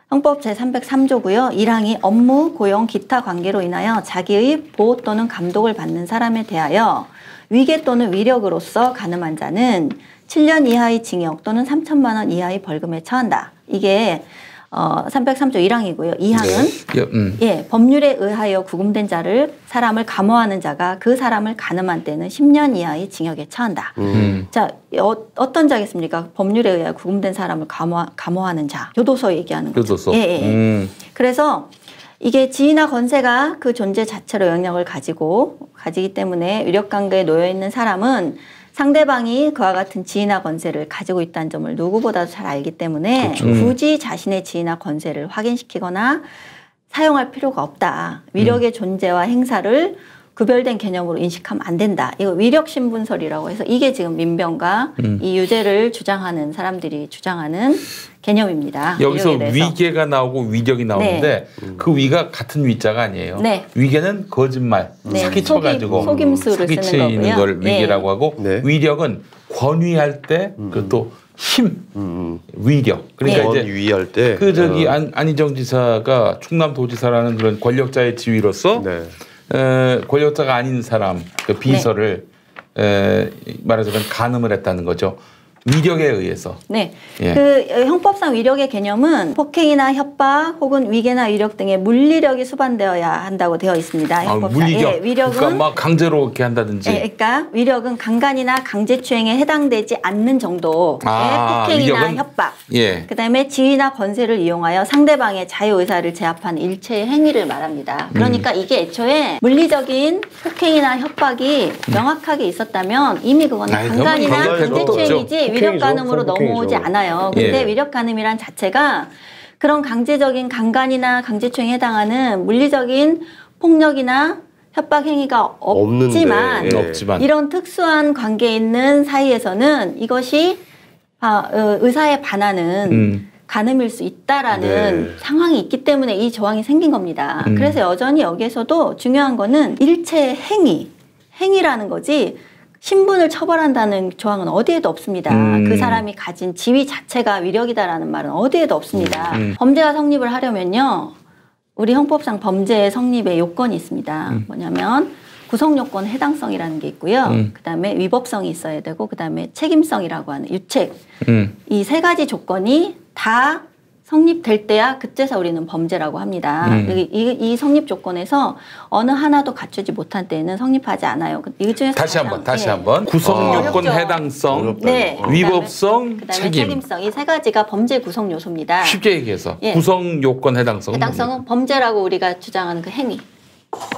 형법 제303조고요. 1항이 업무, 고용, 기타 관계로 인하여 자기의 보호 또는 감독을 받는 사람에 대하여 위계 또는 위력으로서 간음한 자는 7년 이하의 징역 또는 3천만 원 이하의 벌금에 처한다. 이게 303조 1항이고요. 2항은 법률에 의하여 구금된 사람을 감호하는 자가 그 사람을 간음한 때는 10년 이하의 징역에 처한다. 자, 어떤 자겠습니까? 법률에 의하여 구금된 사람을 감호하는 자. 교도소 얘기하는 거죠. 교도소. 그래서 이게 지위나 권세가 그 존재 자체로 영역을 가지기 때문에 위력관계에 놓여 있는 사람은 상대방이 그와 같은 지위나 권세를 가지고 있다는 점을 누구보다도 잘 알기 때문에 굳이 자신의 지위나 권세를 확인시키거나 사용할 필요가 없다. 위력의 존재와 행사를 구별된 개념으로 인식하면 안 된다. 이거 위력신분설이라고 해서 이게 지금 민변과 이 유죄를 주장하는 사람들이 주장하는 개념입니다. 여기서 위계가 나오고 위력이 나오는데 그 위가 같은 위자가 아니에요. 위계는 거짓말, 사기쳐가지고 사기치는 걸 위계라고 하고 위력은 권위할 때 그 또 힘, 위력. 그러니까 이제 위할 때 그 저기 안희정 지사가 충남도지사라는 그런 권력자의 지위로서 권력자가 아닌 사람, 그 비서를 말하자면 간음을 했다는 거죠. 위력에 의해서. 그 형법상 위력의 개념은 폭행이나 협박 혹은 위계나 위력 등의 물리력이 수반되어야 한다고 되어 있습니다. 형법상. 물리력. 위력은 그러니까 막 강제로 이렇게 한다든지. 그러니까 위력은 강간이나 강제추행에 해당되지 않는 정도의 폭행이나 위력은? 협박. 그다음에 지위나 권세를 이용하여 상대방의 자유의사를 제압하는 일체의 행위를 말합니다. 그러니까 이게 애초에 물리적인 폭행이나 협박이 명확하게 있었다면 이미 그거는 강간이나 강제추행이지 위력간음으로 넘어오지 않아요. 근데 위력간음이란 자체가 그런 강제적인 강간이나 강제추행에 해당하는 물리적인 폭력이나 협박 행위가 없지만 이런 특수한 관계에 있는 사이에서는 이것이 의사에 반하는 간음일 수 있다라는 상황이 있기 때문에 이 조항이 생긴 겁니다. 그래서 여전히 여기에서도 중요한 거는 일체 행위라는 거지 신분을 처벌한다는 조항은 어디에도 없습니다. 그 사람이 가진 지위 자체가 위력이다라는 말은 어디에도 없습니다. 범죄가 성립을 하려면요. 우리 형법상 범죄 성립의 요건이 있습니다. 뭐냐면 구성요건 해당성이라는 게 있고요. 그다음에 위법성이 있어야 되고 그다음에 책임성이라고 하는 유책. 이 세 가지 조건이 다 성립될 때야 그때서 우리는 범죄라고 합니다. 이 성립 조건에서 어느 하나도 갖추지 못한 때에는 성립하지 않아요. 이 중에서 다시 한번 구성요건 해당성, 네. 위법성, 그다음에 책임성 이 세 가지가 범죄 구성 요소입니다. 쉽게 얘기해서 구성요건 해당성은 해당성은 범죄라고 우리가 주장하는 그 행위.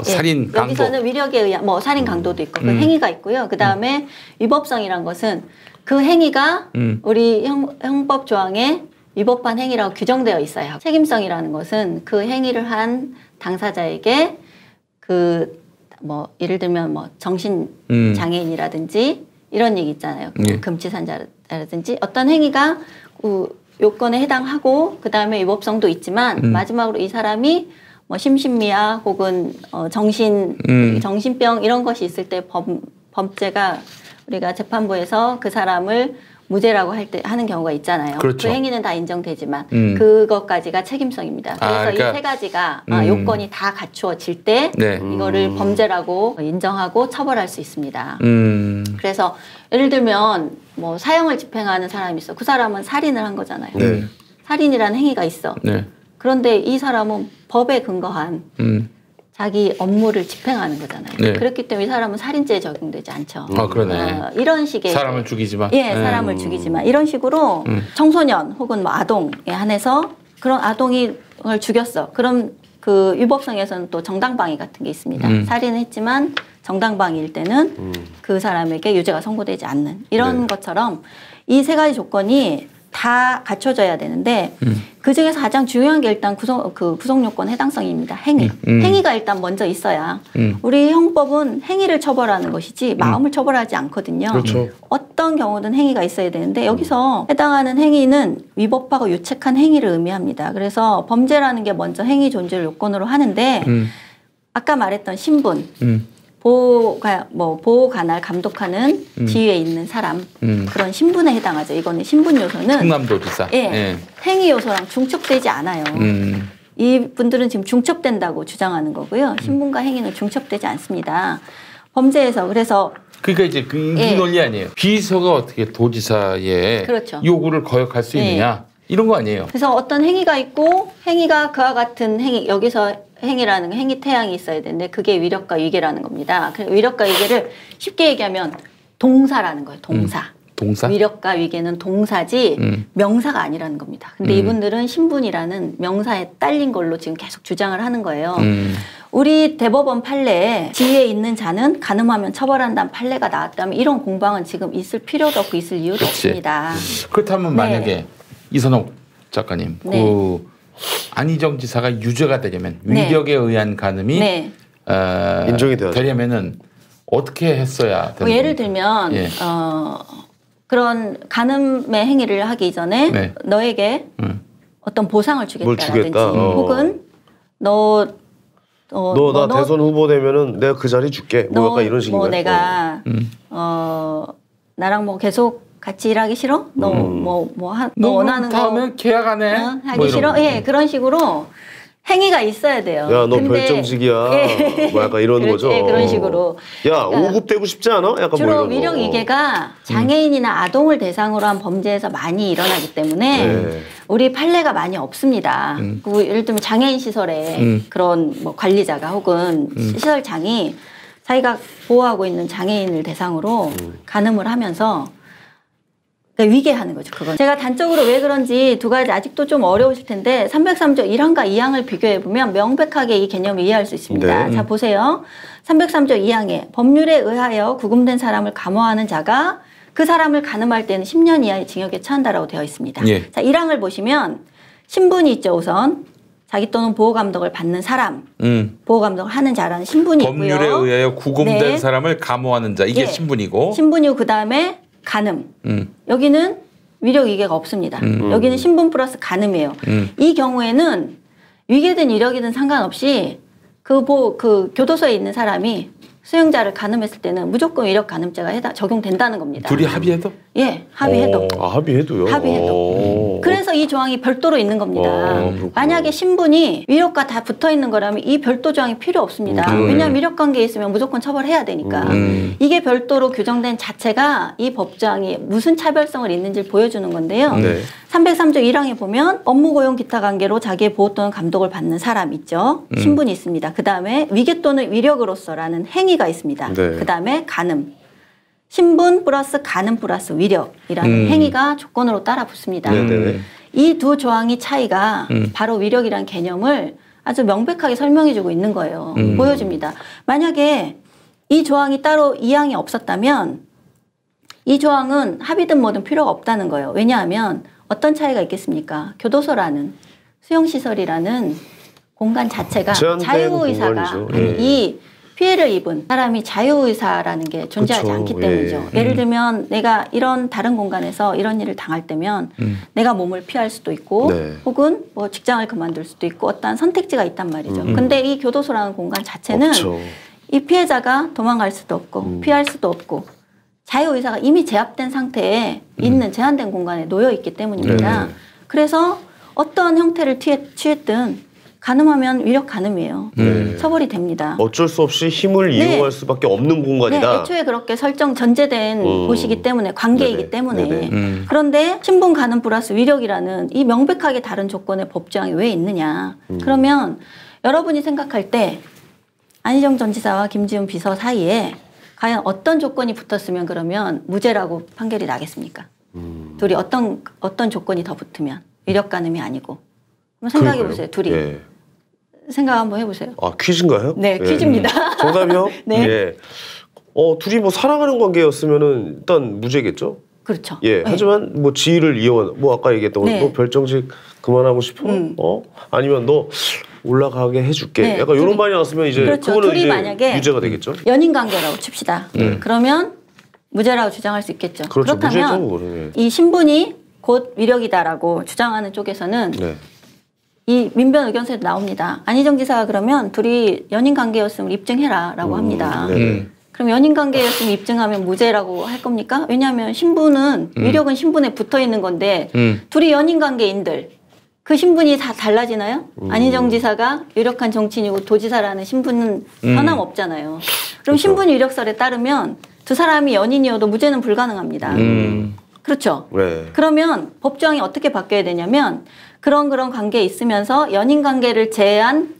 살인, 강도. 여기서는 위력에 의한 뭐 살인 강도도 있고 그 행위가 있고요. 그다음에 위법성이란 것은 그 행위가 우리 형법 조항에 위법한 행위라고 규정되어 있어요. 책임성이라는 것은 그 행위를 한 당사자에게 그 뭐 예를 들면 뭐 정신 장애인이라든지 이런 얘기 있잖아요. 금치산자라든지 어떤 행위가 그 요건에 해당하고 그다음에 위법성도 있지만 마지막으로 이 사람이 뭐 심신미약 혹은 정신병 이런 것이 있을 때 범죄가 우리가 재판부에서 그 사람을 무죄라고 하는 경우가 있잖아요. 그렇죠. 그 행위는 다 인정되지만 그것까지가 책임성입니다. 그래서 그러니까, 이 세 가지가 요건이 다 갖추어질 때 이거를 범죄라고 인정하고 처벌할 수 있습니다. 그래서 예를 들면 뭐 사형을 집행하는 사람이 있어. 그 사람은 살인을 한 거잖아요. 살인이라는 행위가 있어. 그런데 이 사람은 법에 근거한 자기 업무를 집행하는 거잖아요. 그렇기 때문에 이 사람은 살인죄에 적용되지 않죠. 아, 그러네. 이런 식의 사람을 죽이지만 사람을 죽이지만 이런 식으로 청소년 혹은 뭐 아동에 한해서 그런 아동을 죽였어. 그럼 그 위법성에서는 또 정당방위 같은 게 있습니다. 살인을 했지만 정당방위일 때는 그 사람에게 유죄가 선고되지 않는 이런 것처럼 이 세 가지 조건이 다 갖춰져야 되는데 그 중에서 가장 중요한 게 일단 구성요건 해당성입니다. 행위가 일단 먼저 있어야 우리 형법은 행위를 처벌하는 것이지 마음을 처벌하지 않거든요. 그렇죠. 어떤 경우든 행위가 있어야 되는데 여기서 해당하는 행위는 위법하고 유책한 행위를 의미합니다. 그래서 범죄라는 게 먼저 행위 존재를 요건으로 하는데 아까 말했던 신분 보호 관할 감독하는 지위에 있는 사람 그런 신분에 해당하죠. 이거는 신분 요소는 충남도지사 행위 요소랑 중첩되지 않아요. 이분들은 지금 중첩된다고 주장하는 거고요. 신분과 행위는 중첩되지 않습니다. 범죄에서 그래서 그러니까 이제 이 논리 아니에요. 비서가 어떻게 도지사의 그렇죠. 요구를 거역할 수 있느냐 이런 거 아니에요. 그래서 어떤 행위가 있고 행위가 그와 같은 행위 여기서 행위라는 행위 태양이 있어야 되는데 그게 위력과 위계라는 겁니다. 위력과 위계를 쉽게 얘기하면 동사라는 거예요. 동사. 위력과 위계는 동사지 명사가 아니라는 겁니다. 근데 이분들은 신분이라는 명사에 딸린 걸로 지금 계속 주장을 하는 거예요. 우리 대법원 판례에 지위에 있는 자는 간음하면 처벌한다는 판례가 나왔다면 이런 공방은 지금 있을 필요도 없고 있을 이유도 없습니다. 그렇다면 만약에 이선옥 작가님 그 안희정 지사가 유죄가 되려면 위력에 의한 간음이 인정이 되려면은 어떻게 했어야 되는 예를 들면 그런 간음의 행위를 하기 전에 너에게 어떤 보상을 주겠다라든지 혹은 너 나 대선 후보 되면은 내가 그 자리 줄게. 뭐 약간 이런 식인가요? 뭐 내가 나랑 뭐 계속 같이 일하기 싫어? 너 원하는 거 다음에 계약 안 해? 하기 싫어? 그런 식으로 행위가 있어야 돼요. 야, 너 별정직이야. 뭐 약간 이런 거죠. 그런 식으로. 야, 그러니까 5급 되고 싶지 않아? 약간 주로 뭐 이런 위력 위계가 장애인이나 아동을 대상으로 한 범죄에서 많이 일어나기 때문에 우리 판례가 많이 없습니다. 예를 들면 장애인 시설에 그런 뭐 관리자가 혹은 시설장이 자기가 보호하고 있는 장애인을 대상으로 간음을 하면서 그러니까 위계하는 거죠. 그건 제가 단적으로 왜 그런지 두 가지 아직도 좀 어려우실 텐데 303조 1항과 2항을 비교해 보면 명백하게 이 개념을 이해할 수 있습니다. 자 보세요. 303조 2항에 법률에 의하여 구금된 사람을 감호하는 자가 그 사람을 간음할 때는 10년 이하의 징역에 처한다라고 되어 있습니다. 자 1항을 보시면 신분이 있죠. 우선 자기 또는 보호감독을 받는 사람, 보호감독을 하는 자라는 신분이 법률에 있고요. 법률에 의하여 구금된 사람을 감호하는 자 이게 신분이고 신분이고 그 다음에 간음. 여기는 위력 위계가 없습니다. 여기는 신분 플러스 간음이에요. 이 경우에는 위계든 위력이든 상관없이 그 교도소에 있는 사람이 수용자를 간음했을 때는 무조건 위력 간음죄가 적용된다는 겁니다. 둘이 합의해도? 예, 합의해도. 합의해도요? 합의해도. 그래서 이 조항이 별도로 있는 겁니다. 만약에 신분이 위력과 다 붙어 있는 거라면 이 별도 조항이 필요 없습니다. 왜냐하면 위력 관계에 있으면 무조건 처벌해야 되니까. 이게 별도로 규정된 자체가 이 법조항이 무슨 차별성을 있는지를 보여주는 건데요. 303조 1항에 보면 업무 고용 기타 관계로 자기의 보호 또는 감독을 받는 사람 있죠. 신분이 있습니다. 그 다음에 위계 또는 위력으로서라는 행위가 있습니다. 그 다음에 간음. 신분 플러스 간음 플러스 위력이라는 행위가 조건으로 따라 붙습니다. 이 두 조항의 차이가 바로 위력이라는 개념을 아주 명백하게 설명해주고 있는 거예요. 보여줍니다. 만약에 이 조항이 따로 2항이 없었다면 이 조항은 합의든 뭐든 필요가 없다는 거예요. 왜냐하면 어떤 차이가 있겠습니까? 교도소라는 수용시설이라는 공간 자체가 자유의사가 이 피해를 입은 사람이 자유의사라는 게 존재하지 않기 때문이죠. 예를 들면 내가 이런 다른 공간에서 이런 일을 당할 때면 내가 몸을 피할 수도 있고 혹은 뭐 직장을 그만둘 수도 있고 어떠한 선택지가 있단 말이죠. 근데 이 교도소라는 공간 자체는 이 피해자가 도망갈 수도 없고 피할 수도 없고 자유의사가 이미 제압된 상태에 있는 제한된 공간에 놓여 있기 때문입니다. 그래서 어떤 형태를 취했든 간음하면 위력 간음이에요. 처벌이 됩니다. 어쩔 수 없이 힘을 이용할 수밖에 없는 공간이다. 애초에 그렇게 전제된 곳이기 때문에 관계이기 때문에 그런데 신분 간음 플러스 위력이라는 이 명백하게 다른 조건의 법조항이 왜 있느냐. 그러면 여러분이 생각할 때 안희정 전 지사와 김지훈 비서 사이에 과연 어떤 조건이 붙었으면 그러면 무죄라고 판결이 나겠습니까? 둘이 어떤 조건이 더 붙으면 위력 간음이 아니고 한번 생각해 보세요. 둘이 생각 한번 해보세요. 퀴즈인가요? 네, 퀴즈입니다. 정답이요? 네. 둘이 뭐 사랑하는 관계였으면은 일단 무죄겠죠? 그렇죠. 하지만 뭐 지위를 이용한 뭐 아까 얘기했던 너 별정직 그만하고 싶어? 아니면 너 올라가게 해줄게. 약간 이런 말이 나왔으면 이제 그거는 둘이 이제 만약에 유죄가 되겠죠. 연인 관계라고 칩시다. 그러면 무죄라고 주장할 수 있겠죠. 그렇죠. 그렇다면 무죄죠, 이 신분이 곧 위력이다라고 주장하는 쪽에서는 이 민변 의견서에도 나옵니다. 안희정 지사가 그러면 둘이 연인 관계였음을 입증해라라고 합니다. 그럼 연인 관계였으면 입증하면 무죄라고 할 겁니까? 왜냐하면 신분은 위력은 신분에 붙어 있는 건데 둘이 연인 관계인들 그 신분이 다 달라지나요? 안희정 지사가 유력한 정치인이고 도지사라는 신분은 변함없잖아요. 그럼 신분 유력설에 따르면 두 사람이 연인이어도 무죄는 불가능합니다. 그렇죠. 그러면 법조항이 어떻게 바뀌어야 되냐면 그런 관계에 있으면서 연인 관계를 제외한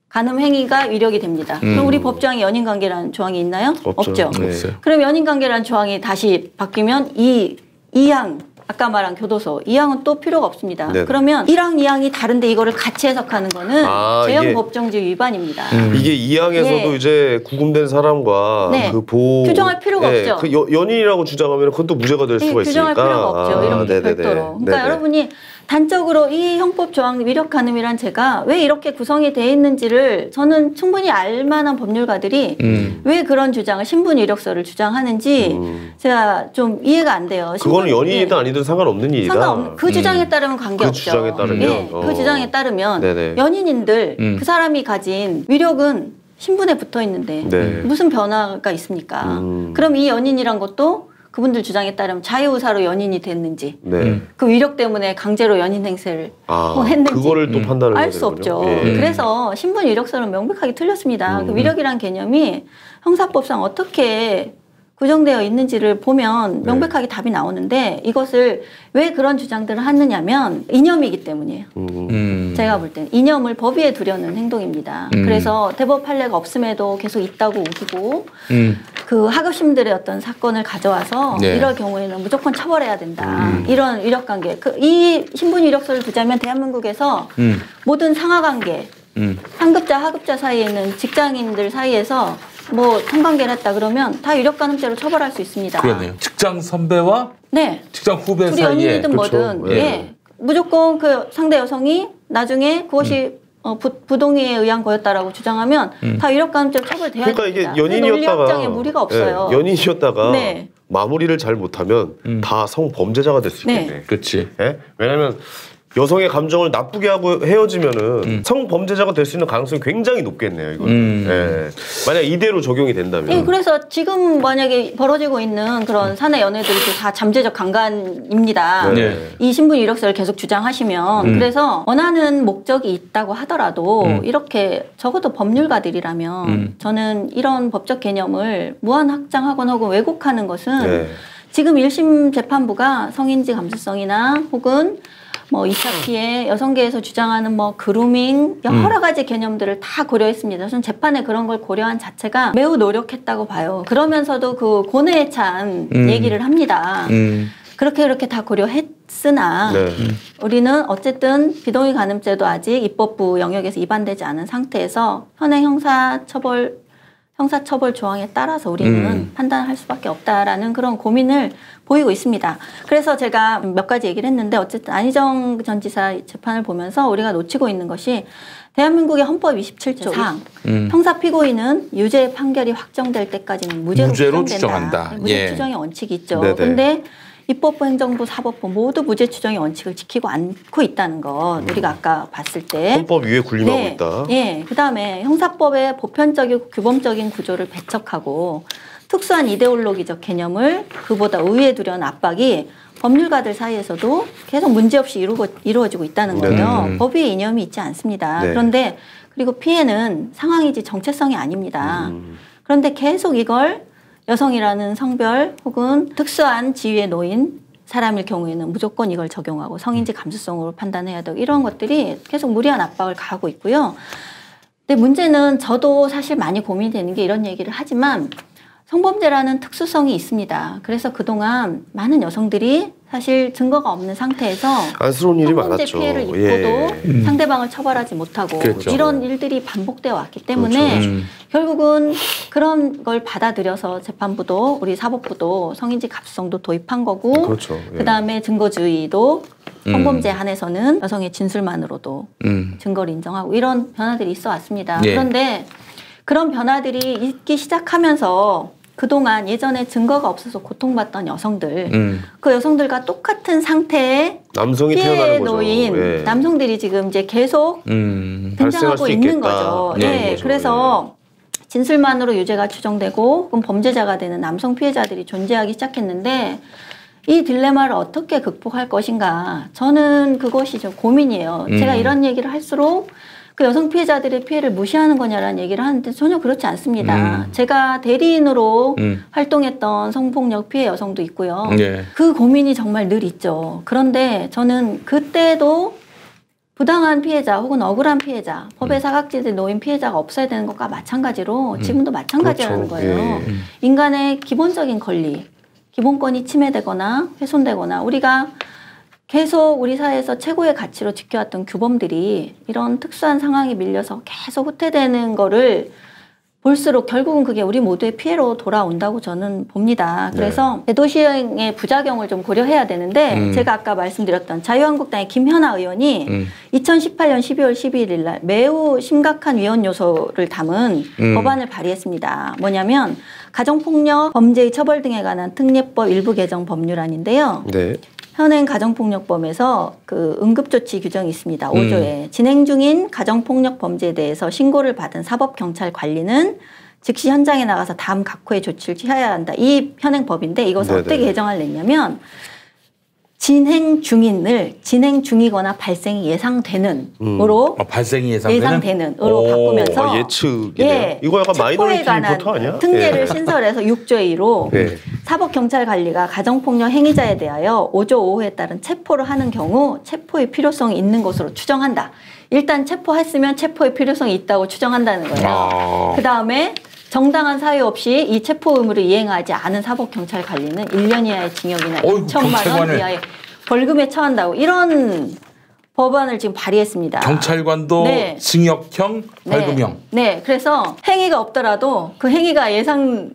간음 행위가 위력이 됩니다. 그럼 우리 법조항에 연인 관계라는 조항이 있나요? 없죠. 그럼 연인 관계라는 조항이 다시 바뀌면 이 2항 아까 말한 교도소 2항은 또 필요가 없습니다. 그러면 1항, 2항이 다른데 이거를 같이 해석하는 거는 재형 법정지 위반입니다. 이게 2항에서도 이제 구금된 사람과 그 보호 규정할 필요가 없죠. 그 연인이라고 주장하면 그건 또 무죄가 될 수가 규정할 있으니까. 필요가 없죠. 이런 게 별도로. 그러니까 여러분이 단적으로 이 형법 조항 위력 간음이란 죄가 왜 이렇게 구성이 돼 있는지를 저는 충분히 알 만한 법률가들이 왜 그런 주장을 신분 이력서를 주장하는지 제가 좀 이해가 안 돼요. 그거는 연인이든 아니든 상관없는 일이다. 상관없는 그 주장에 따르면 관계없죠. 그 주장에 따르면 그 주장에 따르면 연인인들 그 사람이 가진 위력은 신분에 붙어 있는데 무슨 변화가 있습니까? 그럼 이 연인이란 것도 그분들 주장에 따르면 자유의사로 연인이 됐는지 그 위력 때문에 강제로 연인 행세를 했는지 그거를 또 판단을 알 수 없죠. 그래서 신분 위력설은 명백하게 틀렸습니다. 그 위력이란 개념이 형사법상 어떻게 규정되어 있는지를 보면 명백하게 답이 나오는데 이것을 왜 그런 주장들을 하느냐면 이념이기 때문이에요. 제가 볼 때는 이념을 법 위에 두려는 행동입니다. 그래서 대법 판례가 없음에도 계속 있다고 우기고 그 하급심들의 어떤 사건을 가져와서 이럴 경우에는 무조건 처벌해야 된다. 이런 위력관계. 이 신분 위력설을 두자면 대한민국에서 모든 상하관계 상급자 하급자 사이에 있는 직장인들 사이에서 뭐 성관계를 했다 그러면 다 위력간음죄로 처벌할 수 있습니다. 그러네요. 직장 선배와 직장 후배 둘이 사이에 연인이든 뭐든 무조건 그 상대 여성이 나중에 그것이 부동의에 의한 거였다라고 주장하면 다 위력간음죄로 처벌돼야 됩니다. 그러니까 이게 연인이었다가 논리학장에 무리가 없어요. 연인이었다가 마무리를 잘 못하면 다 성범죄자가 될 수 있겠네. 그렇지. 왜냐하면 여성의 감정을 나쁘게 하고 헤어지면은 성범죄자가 될 수 있는 가능성이 굉장히 높겠네요. 이거는. 네. 만약 이대로 적용이 된다면. 네, 그래서 지금 만약에 벌어지고 있는 그런 사내 연애들도 다 잠재적 강간입니다. 이 신분 이력서를 계속 주장하시면 그래서 원하는 목적이 있다고 하더라도 이렇게 적어도 법률가들이라면 저는 이런 법적 개념을 무한 확장하거나 혹은 왜곡하는 것은 지금 1심 재판부가 성인지 감수성이나 혹은 뭐 2차 피해, 여성계에서 주장하는 뭐 그루밍 여러 가지 개념들을 다 고려했습니다. 저는 재판에 그런 걸 고려한 자체가 매우 노력했다고 봐요. 그러면서도 그 고뇌에 찬 얘기를 합니다. 그렇게 다 고려했으나 우리는 어쨌든 비동의 간음죄도 아직 입법부 영역에서 위반되지 않은 상태에서 현행 형사처벌 조항에 따라서 우리는 판단할 수밖에 없다라는 그런 고민을 보이고 있습니다. 그래서 제가 몇 가지 얘기를 했는데 어쨌든 안희정 전 지사 재판을 보면서 우리가 놓치고 있는 것이 대한민국의 헌법 27조 4 형사 피고인은 유죄 판결이 확정될 때까지는 무죄로 추정한다. 무죄 추정의 원칙이 있죠. 그런데 입법부, 행정부, 사법부 모두 무죄 추정의 원칙을 지키고 않고 있다는 것 우리가 아까 봤을 때 헌법 위에 군림하고 있다. 그다음에 형사법의 보편적이고 규범적인 구조를 배척하고 특수한 이데올로기적 개념을 그보다 우위에 두려는 압박이 법률가들 사이에서도 계속 문제없이 이루어지고 있다는 거예요. 법 위에 이념이 있지 않습니다. 그런데 그리고 피해는 상황이지 정체성이 아닙니다. 그런데 계속 이걸 여성이라는 성별 혹은 특수한 지위에 놓인 사람일 경우에는 무조건 이걸 적용하고 성인지 감수성으로 판단해야 되고 이런 것들이 계속 무리한 압박을 가하고 있고요. 근데 문제는 저도 사실 많이 고민되는 게 이런 얘기를 하지만 성범죄라는 특수성이 있습니다. 그래서 그동안 많은 여성들이 사실 증거가 없는 상태에서 안쓰러운 일이 성범죄 많았죠. 피해를 입고도 상대방을 처벌하지 못하고 이런 일들이 반복되어 왔기 때문에 결국은 그런 걸 받아들여서 재판부도 우리 사법부도 성인지 감수성도 도입한 거고 그다음에 증거주의도 성범죄에 한해서는 여성의 진술만으로도 증거를 인정하고 이런 변화들이 있어 왔습니다. 그런데 그런 변화들이 있기 시작하면서 그동안 예전에 증거가 없어서 고통받던 여성들 그 여성들과 똑같은 상태에 남성이 피해에 태어나는 놓인 남성들이 지금 이제 계속 등장하고 있는 거죠. 그래서 진술만으로 유죄가 추정되고 그럼 범죄자가 되는 남성 피해자들이 존재하기 시작했는데 이 딜레마를 어떻게 극복할 것인가 저는 그것이 좀 고민이에요. 제가 이런 얘기를 할수록 그 여성 피해자들의 피해를 무시하는 거냐라는 얘기를 하는데 전혀 그렇지 않습니다. 제가 대리인으로 활동했던 성폭력 피해 여성도 있고요. 그 고민이 정말 늘 있죠. 그런데 저는 그때도 부당한 피해자 혹은 억울한 피해자, 법의 사각지대에 놓인 피해자가 없어야 되는 것과 마찬가지로 지금도 마찬가지라는 거예요. 인간의 기본적인 권리, 기본권이 침해되거나 훼손되거나 우리가 계속 우리 사회에서 최고의 가치로 지켜왔던 규범들이 이런 특수한 상황에 밀려서 계속 후퇴되는 거를 볼수록 결국은 그게 우리 모두의 피해로 돌아온다고 저는 봅니다. 그래서 대도시행의 부작용을 좀 고려해야 되는데 제가 아까 말씀드렸던 자유한국당의 김현아 의원이 2018년 12월 12일 날 매우 심각한 위헌 요소를 담은 법안을 발의했습니다. 뭐냐면 가정폭력 범죄의 처벌 등에 관한 특례법 일부 개정 법률안인데요. 현행 가정폭력범에서 그 응급조치 규정이 있습니다. 5조에 진행 중인 가정폭력 범죄에 대해서 신고를 받은 사법경찰 관리는 즉시 현장에 나가서 다음 각호의 조치를 취해야 한다. 이 현행 법인데 이것을 어떻게 개정을 냈냐면 진행 중인을 진행 중이거나 발생이 예상되는으로 발생이 예상되는으로 바꾸면서 예측이네요. 이거 약간 마이너리티 리포트 아니야? 특례를 신설해서 6조의 2로 사법경찰관리가 가정폭력 행위자에 대하여 5조 5호에 따른 체포를 하는 경우 체포의 필요성이 있는 것으로 추정한다. 일단 체포했으면 체포의 필요성이 있다고 추정한다는 거예요. 그다음에 정당한 사유 없이 이 체포 의무를 이행하지 않은 사법경찰 관리는 1년 이하의 징역이나 2천만 원 이하의 벌금에 처한다고 이런 법안을 지금 발의했습니다. 경찰관도 징역형, 벌금형. 그래서 행위가 없더라도 그 행위가 예상되는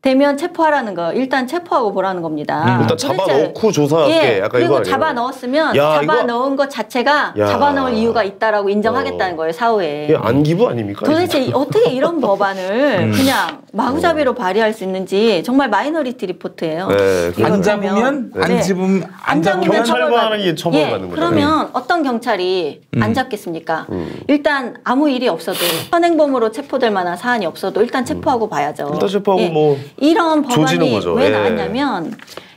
되면 체포하라는 거. 일단 체포하고 보라는 겁니다. 일단 잡아넣고 조사할게. 약간 그리고 이거 잡아넣었으면 잡아넣은 것 자체가 잡아넣을 이유가 있다라고 인정하겠다는 거예요. 사후에. 이게 안기부 아닙니까? 도대체 어떻게 이런 법안을 그냥 마구잡이로 발의할 수 있는지 정말 마이너리티 리포트예요. 안 잡으면 안 잡으면 경찰관이 처벌받는 거죠. 그러면 어떤 경찰이 안 잡겠습니까? 일단 아무 일이 없어도 현행범으로 체포될 만한 사안이 없어도 일단 체포하고 봐야죠. 일단 체포하고 뭐 이런 법안이 거죠. 왜 나왔냐면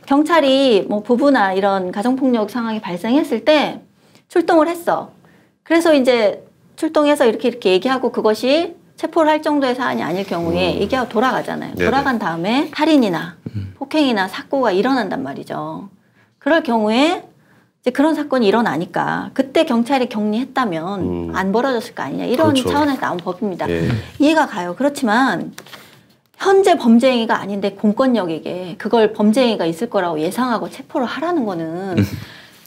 경찰이 뭐 부부나 이런 가정폭력 상황이 발생했을 때 출동을 했어. 그래서 이제 출동해서 이렇게 얘기하고 그것이 체포를 할 정도의 사안이 아닐 경우에 얘기하고 돌아가잖아요. 네네. 돌아간 다음에 살인이나 폭행이나 사고가 일어난단 말이죠. 그럴 경우에 이제 그런 사건이 일어나니까 그때 경찰이 격리했다면 안 벌어졌을 거 아니냐. 이런 그렇죠. 차원에서 나온 법입니다. 이해가 가요. 그렇지만 현재 범죄 행위가 아닌데 공권력에게 그걸 범죄 행위가 있을 거라고 예상하고 체포를 하라는 거는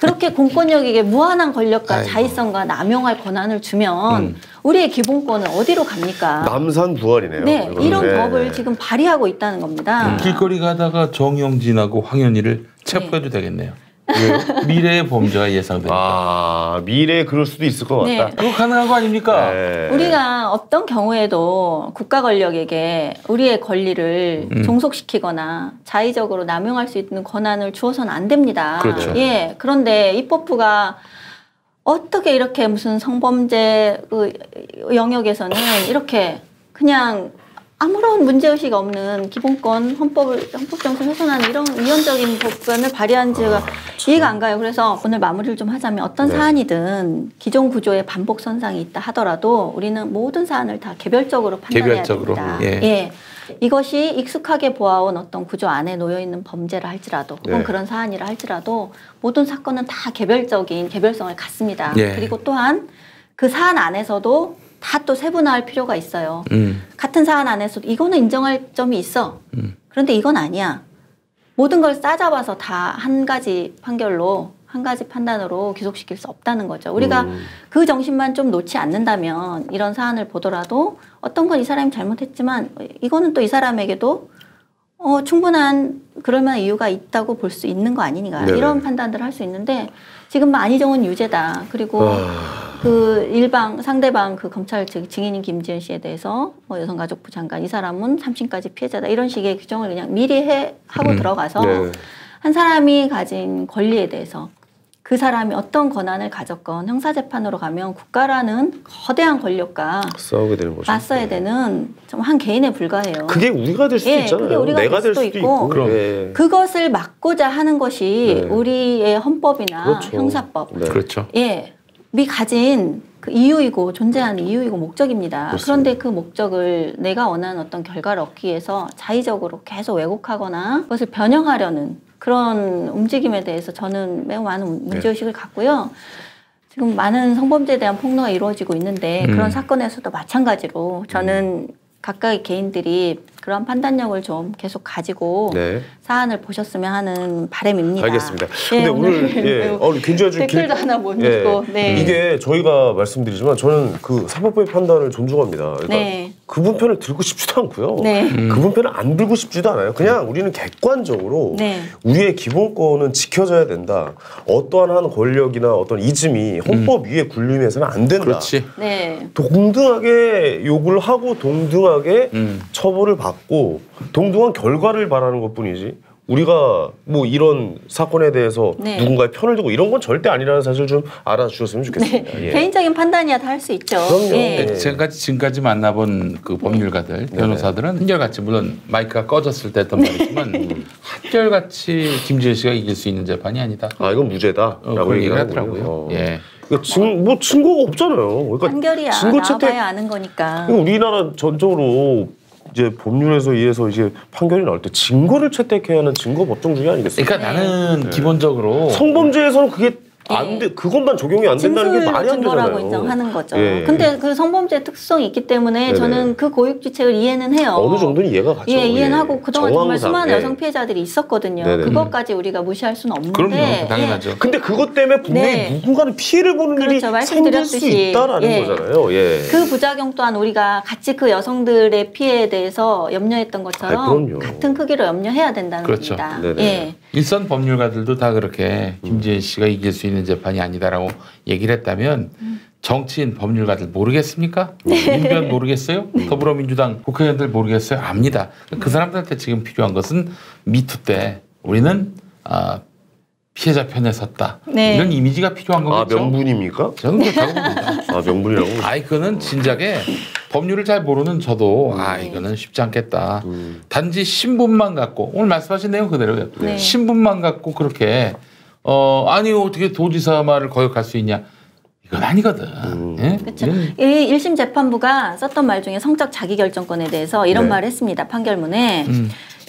그렇게 공권력에게 무한한 권력과 자의성과 남용할 권한을 주면 우리의 기본권은 어디로 갑니까? 남산부활이네요. 네, 이런 법을 지금 발의하고 있다는 겁니다. 길거리 가다가 정영진하고 황현희를 체포해도 되겠네요. 미래의 범죄가 예상됩니다. 미래에 그럴 수도 있을 것 같다. 그거 가능한 거 아닙니까? 우리가 어떤 경우에도 국가 권력에게 우리의 권리를 종속시키거나 자의적으로 남용할 수 있는 권한을 주어서는 안 됩니다. 그렇죠. 그런데 입법부가 어떻게 이렇게 무슨 성범죄 영역에서는 이렇게 그냥 아무런 문제의식 없는 기본권 헌법 정신 훼손하는 이런 위헌적인 법안을 발의한지가 이해가 안 가요. 그래서 오늘 마무리를 좀 하자면 어떤 사안이든 기존 구조에 반복 선상이 있다 하더라도 우리는 모든 사안을 다 개별적으로 판단해야 됩니다. 이것이 익숙하게 보아온 어떤 구조 안에 놓여있는 범죄라 할지라도 혹은 그런 사안이라 할지라도 모든 사건은 다 개별적인 개별성을 갖습니다. 그리고 또한 그 사안 안에서도 다 또 세분화할 필요가 있어요. 같은 사안 안에서도 이거는 인정할 점이 있어. 그런데 이건 아니야. 모든 걸 싸잡아서 다 한 가지 판결로 한 가지 판단으로 귀속시킬 수 없다는 거죠. 우리가 그 정신만 좀 놓지 않는다면 이런 사안을 보더라도 어떤 건 이 사람이 잘못했지만 이거는 또 이 사람에게도 충분한 그럴 만한 이유가 있다고 볼 수 있는 거 아니니까 이런 판단들을 할 수 있는데 지금 안희정은 유죄다. 그리고 그 상대방 그 검찰 증인인 김지은 씨에 대해서 여성가족부 장관 이 사람은 3심까지 피해자다. 이런 식의 규정을 그냥 미리 하고 들어가서 한 사람이 가진 권리에 대해서 그 사람이 어떤 권한을 가졌건 형사재판으로 가면 국가라는 거대한 권력과 싸우게 되는 거죠. 맞서야 되는 좀 한 개인에 불과해요. 그게 우리가 될 수도 있잖아요. 그게 우리가 내가 될 수도 있고. 그것을 막고자 하는 것이 우리의 헌법이나 형사법. 그렇죠. 미 가진 그 이유이고 존재하는 이유이고 목적입니다. 그렇습니다. 그런데 그 목적을 내가 원하는 어떤 결과를 얻기 위해서 자의적으로 계속 왜곡하거나 그것을 변형하려는 그런 움직임에 대해서 저는 매우 많은 문제의식을 갖고요. 지금 많은 성범죄에 대한 폭로가 이루어지고 있는데 그런 사건에서도 마찬가지로 저는 각각의 개인들이 그런 판단력을 좀 계속 가지고 사안을 보셨으면 하는 바람입니다. 알겠습니다. 근데 오늘 굉장히 좀 댓글도 하나 못 읽고 이게 저희가 말씀드리지만 저는 그 사법부의 판단을 존중합니다. 그러니까 그분 편을 들고 싶지도 않고요. 그분 편을 안 들고 싶지도 않아요. 그냥 우리는 객관적으로 우리의 기본권은 지켜져야 된다. 어떠한 한 권력이나 어떤 이즘이 헌법 위에 군림해서는 안 된다. 그렇지. 동등하게 요구를 하고 동등하게 처벌을 받고 동등한 결과를 바라는 것뿐이지 우리가 뭐 이런 사건에 대해서 누군가의 편을 두고 이런 건 절대 아니라는 사실 좀 알아주셨으면 좋겠습니다. 개인적인 판단이야 다 할 수 있죠. 그럼요. 지금까지 만나본 그 법률가들, 변호사들은 한결같이 물론 마이크가 꺼졌을 때 했던 말이지만 한결같이 김지은 씨가 이길 수 있는 재판이 아니다. 이건 무죄다라고 얘기를 하더라고요. 뭐 증거가 없잖아요. 그러니까 판결이야. 나와봐야 아는 거니까. 우리나라 전적으로 이제 법률에서 의해서 이제 판결이 나올 때 증거를 채택해야 하는 증거 법정주의 아니겠습니까? 그러니까 나는 기본적으로 성범죄에서는 그게 그것만 적용이 안 된다는 게 말이 안 되잖아요. 증거라고 인정하는 거죠. 근데 그 성범죄 특성이 있기 때문에 저는 그 고육지책을 이해는 해요. 어느 정도는 이해가 가죠. 이해는 하고 그동안 정말 수많은 여성 피해자들이 있었거든요. 그것까지 우리가 무시할 수는 없는데. 그럼요, 당연하죠. 근데 그것 때문에 분명히 누군가는 피해를 보는 일이 생길 수 있다라는 거잖아요. 그 부작용 또한 우리가 같이 그 여성들의 피해에 대해서 염려했던 것처럼 같은 크기로 염려해야 된다는 겁니다. 일선 법률가들도 다 그렇게 김지혜 씨가 이길 수 있는 재판이 아니다라고 얘기를 했다면 정치인 법률가들 모르겠습니까? 민변 모르겠어요? 더불어민주당 국회의원들 모르겠어요? 압니다. 그 사람들한테 지금 필요한 것은 미투 때 우리는 피해자 편에 섰다. 이런 이미지가 필요한 거겠죠. 명분입니까? 저는 그렇다고 봅니다. 명분이라고? 그거는 진작에 법률을 잘 모르는 저도 이거는 쉽지 않겠다. 단지 신분만 갖고 오늘 말씀하신 내용 그대로요. 신분만 갖고 그렇게 아니 어떻게 도지사 말을 거역할 수 있냐. 이건 아니거든. 그렇죠. 이 1심 재판부가 썼던 말 중에 성적 자기결정권에 대해서 이런 말을 했습니다. 판결문에.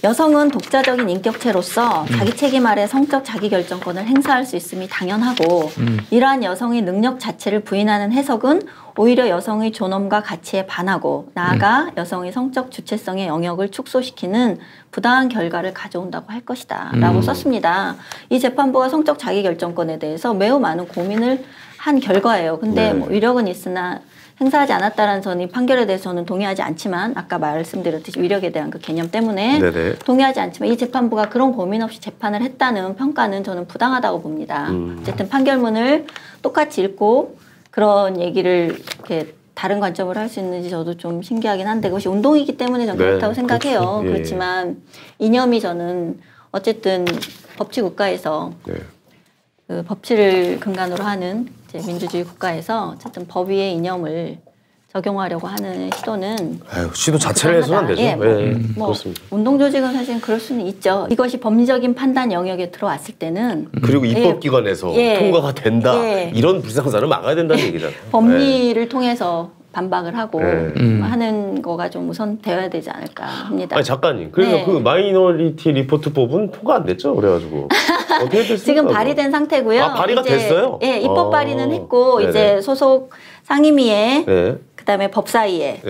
여성은 독자적인 인격체로서 자기 책임 아래 성적 자기결정권을 행사할 수 있음이 당연하고 이러한 여성의 능력 자체를 부인하는 해석은 오히려 여성의 존엄과 가치에 반하고 나아가 여성의 성적 주체성의 영역을 축소시키는 부당한 결과를 가져온다고 할 것이다 라고 썼습니다. 이 재판부가 성적 자기결정권에 대해서 매우 많은 고민을 한 결과예요. 근데 뭐 위력은 있으나 행사하지 않았다라는 저는 이 판결에 대해서는 동의하지 않지만 아까 말씀드렸듯이 위력에 대한 그 개념 때문에 동의하지 않지만 이 재판부가 그런 고민 없이 재판을 했다는 평가는 저는 부당하다고 봅니다. 어쨌든 판결문을 똑같이 읽고 그런 얘기를 이렇게 다른 관점을 할 수 있는지 저도 좀 신기하긴 한데 그것이 운동이기 때문에 저는 그렇다고 생각해요. 그렇지만 이념이 저는 어쨌든 법치 국가에서 그 법치를 근간으로 하는 이제 민주주의 국가에서 어쨌든 법 위의 이념을 적용하려고 하는 시도는 시도 자체를 해서는 안 되죠. 그렇습니다. 운동 조직은 사실 그럴 수는 있죠. 이것이 법리적인 판단 영역에 들어왔을 때는 그리고 입법기관에서 통과가 된다 이런 불상사를 막아야 된다는 얘기잖아요. 법리를 통해서 반박을 하고 하는 거가 좀 우선되어야 되지 않을까 합니다. 아니 작가님, 그래서 그 마이너리티 리포트법은 통과 안 됐죠? 그래가지고 어떻게 됐습니까? 지금 발의된 상태고요. 발의가 됐어요? 입법 발의는 했고 이제 소속 상임위에 그다음에 법사위에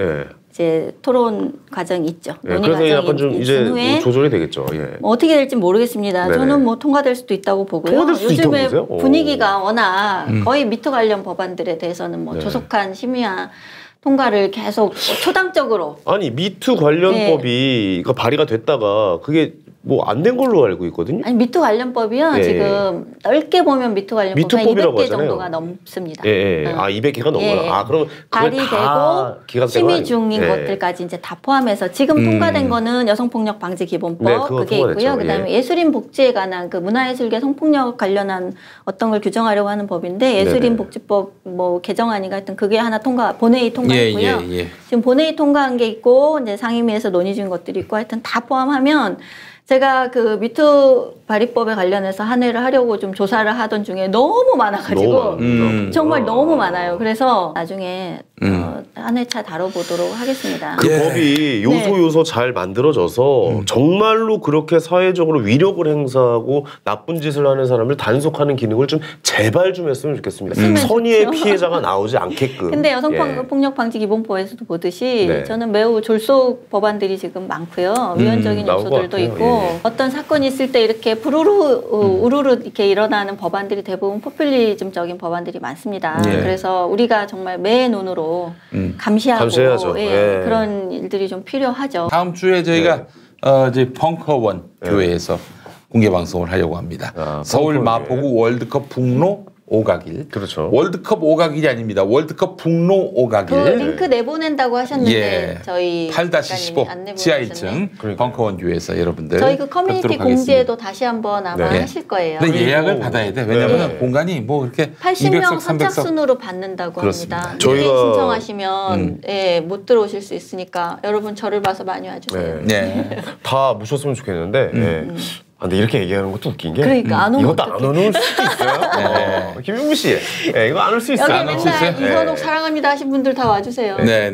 이제 토론 과정이 있죠. 논의 그래서 과정이 약간 좀 이제 후에 조절이 되겠죠. 뭐 어떻게 될지 모르겠습니다. 저는 뭐 통과될 수도 있다고 보고요. 요즘에 분위기가 워낙 거의 미투 관련 법안들에 대해서는 뭐 조속한 심의와 통과를 계속 초당적으로 미투 관련법이 발의가 됐다가 그게 뭐 안 된 걸로 알고 있거든요. 아니 미투 관련법이요. 지금 넓게 보면 미투 관련법이 200개 정도가 넘습니다. 200개가 넘어요. 그럼 발의되고 심의 중인 것들까지 이제 다 포함해서 지금 통과된 거는 여성폭력 방지 기본법 그게 있고요. 그다음에 예술인 복지에 관한 그 문화예술계 성폭력 관련한 어떤 걸 규정하려고 하는 법인데 예술인 복지법 뭐 개정안인가 하여튼 그게 하나 본회의 통과했고요. 지금 본회의 통과한 게 있고 이제 상임위에서 논의 중인 것들이 있고 하여튼 다 포함하면 제가 그 미투 발의법에 관련해서 한 해를 하려고 좀 조사를 하던 중에 너무 많아가지고 정말 너무 많아요. 그래서 나중에 한 회차 다뤄보도록 하겠습니다. 그 법이 요소 잘 만들어져서 정말로 그렇게 사회적으로 위력을 행사하고 나쁜 짓을 하는 사람을 단속하는 기능을 좀 제발 좀 했으면 좋겠습니다. 선의의 피해자가 나오지 않게끔. 근데 여성폭력 방지 기본법에서도 보듯이 저는 매우 졸속 법안들이 지금 많고요. 위헌적인 요소들도 있고 어떤 사건이 있을 때 이렇게 우르르 이렇게 일어나는 법안들이 대부분 포퓰리즘적인 법안들이 많습니다. 그래서 우리가 정말 매의 눈으로 감시하고 그런 일들이 좀 필요하죠. 다음 주에 저희가 이제 벙커원 교회에서 공개 방송을 하려고 합니다. 서울 마포구 월드컵 북로 오가길. 그렇죠. 월드컵 오가길이 아닙니다. 월드컵 북로 오가길. 그 링크 내보낸다고 하셨는데 저희 8-15 지하 1층 벙커원 교회에서 여러분들 저희 그 커뮤니티 공지에도 다시 한번 아마 하실 거예요. 근데 예약을 받아야 돼. 왜냐면 공간이 뭐 이렇게 80명 선착순으로 받는다고 합니다. 저희가 신청하시면 못 들어오실 수 있으니까 여러분 저를 봐서 많이 와주세요. 다 모셨으면 좋겠는데 근데 이렇게 얘기하는 것도 웃긴 게 그러니까 안 오면 이것도 안 오는 수도 있어요. 김용무 씨, 이거 안 올 수 있어요. 여기 맨날 이선옥 사랑합니다 하신 분들 다 와주세요. 네.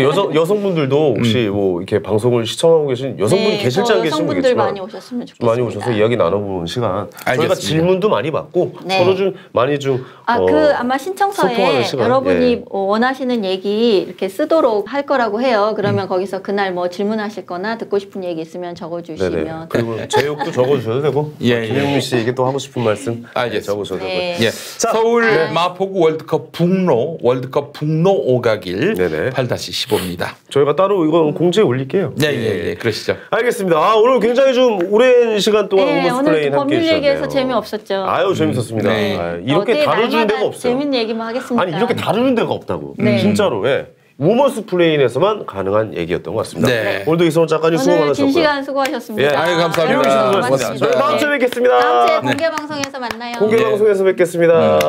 여성분들도 혹시 뭐 이렇게 방송을 시청하고 계신 여성분이 계실지 안 계실지 모르겠지만 여성분들 많이 오셨으면 좋겠습니다. 많이 오셔서 이야기 나눠보는 시간. 알겠습니다. 저희가 질문도 많이 받고 서로 좀 많이 좀 아마 신청서에 여러분이 원하시는 얘기 이렇게 쓰도록 할 거라고 해요. 그러면 거기서 그날 뭐 질문하실 거나 듣고 싶은 얘기 있으면 적어주시면. 그리고 제 욕도 적어주셔도 되고 김용민 씨에게 또 하고 싶은 말씀 적으셔도 되고. 자, 서울 마포구 월드컵 북로 오가길 8-15입니다. 저희가 따로 이건 공지에 올릴게요. 네, 그러시죠. 알겠습니다. 오늘 굉장히 좀 오랜 시간 동안 홈모스 플레인 함께 법률 해주셨네요. 얘기해서 재미없었죠. 아유 재밌었습니다. 이렇게 다루는 데가 없어요. 재밌는 얘기만 하겠습니다. 아니 이렇게 다루는 데가 없다고. 진짜로. 우먼스 플레인에서만 가능한 얘기였던 것 같습니다. 오늘도 이성훈 작가님 수고 많으셨고요. 긴 시간 수고하셨습니다. 감사합니다. 저희 다음 주에 뵙겠습니다. 다음 주에 공개 방송에서 만나요. 공개 방송에서 뵙겠습니다.